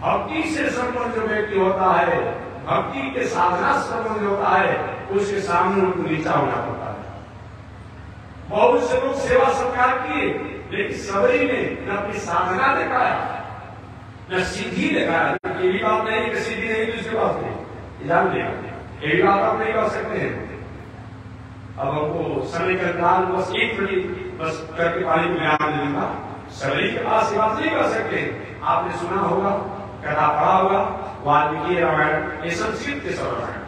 भक्ति से संपन्न जो व्यक्ति होता है, भक्ति के साधना से संपन्न होता है, उसके सामने उनको नीचा होना पड़ता है। बहुत से लोग सेवा सत्कार किए, लेकिन सवरी ने न अपनी साधना दिखाया, न सिद्धि दिखाया। ये भी बात नहीं कि सिद्धि नहीं दूसरी बात नहीं, जान लिया, ये भी बात आप नहीं कर सकते हैं। अब हमको समय का काल बस एक मिनट बस करके पानी में ध्यान दे दूंगा। सवरी के पास ये बात नहीं कर सकते। आपने सुना होगा, कथा पढ़ा होगा, वाल्मीकि रामायण, ये संस्कृत के रामायण,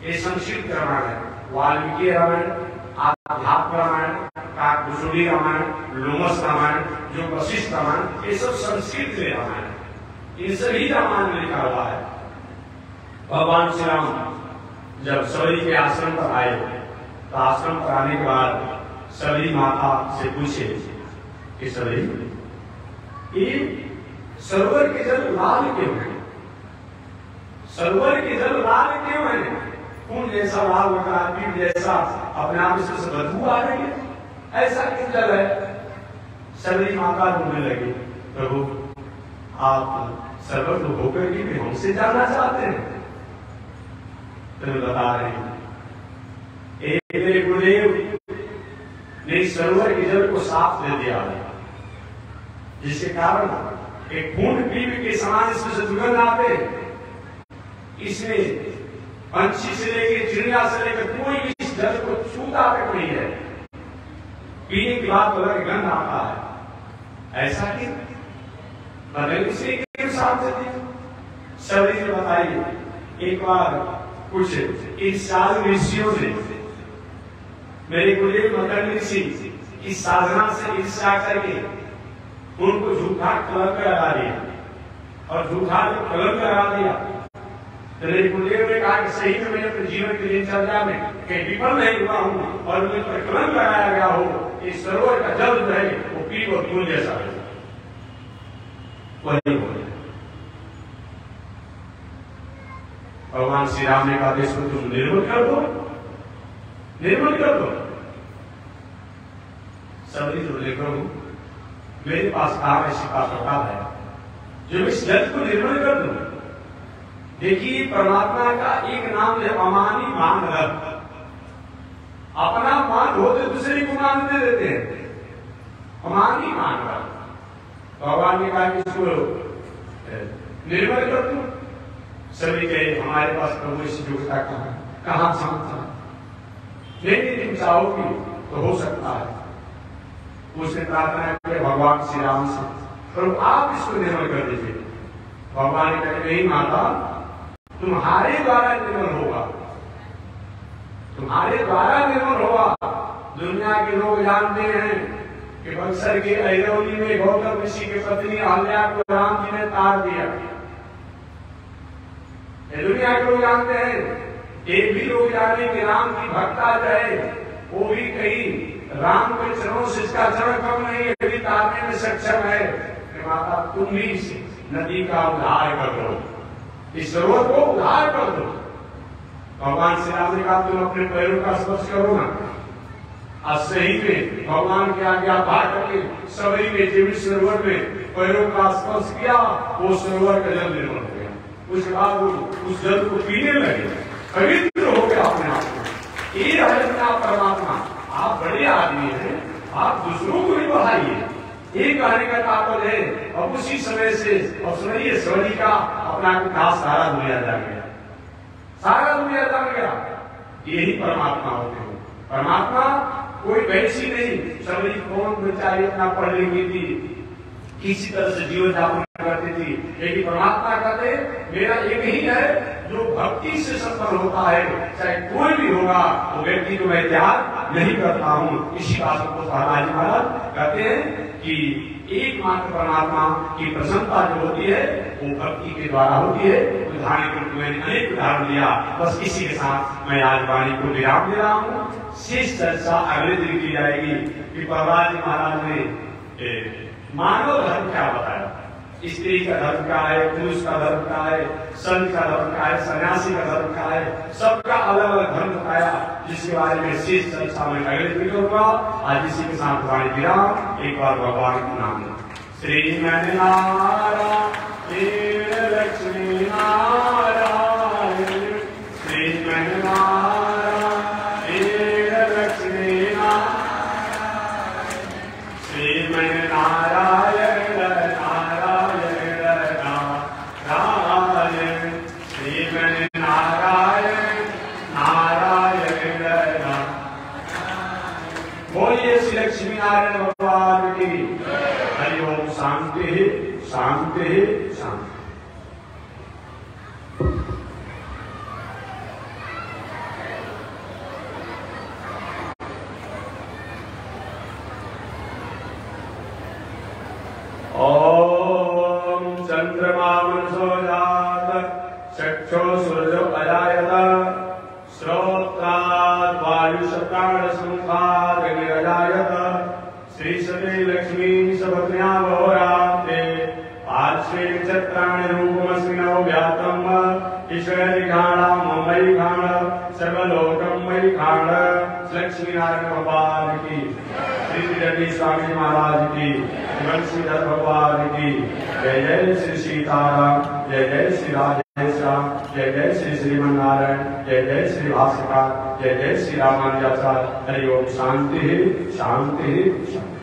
ये संस्कृत रामायण है। वाल्मीकि रामायण, आध्यात्म रामायण, काकभूषुंडी रामायण, लोमस रामायण, जो वशिष्ठ रामायण, ये सब संस्कृत के रामायण। इन सभी रामायण में लिखा हुआ है। भगवान श्री राम जब सवरी के आश्रम पर आए, तो आश्रम पर आने के बाद सवरी माता से पूछे कि सवरी, ये सरोवर के जल लाल क्यों है? सरोवर के जल लाल क्यों है? खून जैसा लाल होगा, पीठ जैसा अपने आप से बदबू आ रही है, ऐसा क्यों जल है? सवरी माता बोलने लगी, प्रभु आप सर्वज्ञ होकर भी हमसे जानना चाहते हैं? तो बता रहे हैं, एक गुरुदेव ने सरोवर के जल को साफ कर दिया, जिसके कारण एक खून पीप के समान इसमें से दुर्गंध आते। इसमें पंछी से लेकर चिड़िया से लेकर कोई भी इस जल को छूता तक नहीं है, पीने के बाद तो अलग गंध आता है। ऐसा कि बदल से साफ कर दिया। सवरी ने बताइए, एक बार कुछ ईर्ष्यालु ऋषियों ने मेरे गुरुदेव मदन ऋषि की साधना से ईर्ष्या करके उनको झूठा कलंक लगा दिया, और झूठा जो कलंक लगा दिया तो मेरे गुरुदेव ने कहा कि सही में मैंने अपने जीवन की दिनचर्या में कहीं विफल नहीं हुआ हूं और मुझे पर कलंक लगाया गया हो। इस सरोवर का जल जो है वो पीप और खून जैसा है, वही हो। भगवान श्री राम ने कहा, इसको तुम निर्मल कर दो, निर्मल कर दो। सभी जो लेकर मेरे पास काम ऐसी का प्रभाव है जो इस जल को निर्मल कर दो। देखिए परमात्मा का एक नाम है अमानी मानव। अपना मान हो तो दूसरे को मान दे देते हैं, अमानी मानव। भगवान ने कहा कि इसको निर्भर कर तू। सभी कहे हमारे पास प्रभु इस योग्यता कहाँ क्षमता, नहीं तुम चाहोगी तो हो सकता है। उसने प्रार्थना की भगवान श्री राम से, प्रभु आप इसको निर्भर कर दीजिए। भगवान ने कहा नहीं माता, तुम्हारे द्वारा निर्भर होगा, तुम्हारे द्वारा निर्भर होगा। दुनिया के लोग जानते हैं कि बक्सर के ऐरौली में गौतम ऋषि की पत्नी अहल्या को राम जी ने तार दिया। दुनिया के लोग जानते हैं, एक भी लोग जाने कि राम की भक्ता जो है वो भी कहीं राम के चरणों से इसका चरण कम नहीं है, भी तारने में सक्षम है। कि माता तुम भी इस नदी का उद्धार कर दो, इस सरोवर को उद्धार कर दो। भगवान श्री राम ने कहा तुम अपने पैरों का स्पर्श करो ना। आज सही में भगवान की आज्ञा पाठ करके सभी ने जीवित सरोवर में पैरों का स्पर्श किया, वो सरोवर का जल निर्मल हो गया। उसके बाद उस जल को पीने लगे, पवित्र हो गया अपने आप को। ये है परमात्मा। आप बड़े आदमी हैं, आप दूसरों को भी बढ़ाइए, ये कहने का तात्पर्य है। और उसी समय से और सुनिए सवरी का अपना कहा सारा दुनिया जान गया, सारा दुनिया जान गया। यही परमात्मा होते हैं। परमात्मा कोई वैसी नहीं, सवरी कौन बेचारी अपना पढ़ लिखी थी, किसी तरह से जीवन यापन करती थी, लेकिन परमात्मा कहते मेरा एक ही है जो भक्ति से संपन्न होता है, चाहे कोई भी होगा वो व्यक्ति को मैं त्याग नहीं करता हूँ। इसी बात को प्रहलाद जी महाराज कहते हैं कि एकमात्र परमात्मा की प्रसन्नता जो होती है वो भक्ति के द्वारा होती है। उदाहरण के रूप में मैंने अनेक उदाहरण दिया, बस इसी के साथ मैं आज वाणी को विराम दे रहा हूँ। शेष चर्चा अगले दिन की जाएगी कि प्रहलाद जी महाराज ने मानव धर्म क्या बताया, स्त्री का धर्म क्या है, पुरुष का धर्म क्या है, संत का धर्म क्या है, सन्यासी का धर्म क्या है, सबका अलग अलग धर्म बताया, जिसके बारे में शेष चर्चा में अगले दिन करूंगा। आज इसी के साथ वाणी विराम। एक बार भगवान का नाम श्री नारायण लक्ष्मी नारायण, श्री नारायण लक्ष्मी नारायण, श्री नारायण लक्ष्मी नारायण भगवान की हरि ओम। शांति शांति शांति। ओम चंद्रमा मनसो जात चक्षो सूर्यो अजायत श्रोत्रात् वायु प्राण संघात निरजायत श्री सती लक्ष्मी सबज्ञा बहुराते पार्श्वे चित्राणि रूपमस्मिनो व्यातम ईश्वरी घाणा ममई घाण सर्वलोकम मई घाण। लक्ष्मी नारायण भगवान की, श्री रवि स्वामी महाराज की, श्रीधर भगवान की जय। जय श्री सीताराम, जय जय श्री राधेश्याम, जय जय श्री श्रीमन्नारायण, जय जय श्री भास्कर, जय जय श्री रामानुजाचार्य। हरि ओम। शांति शांति शांति।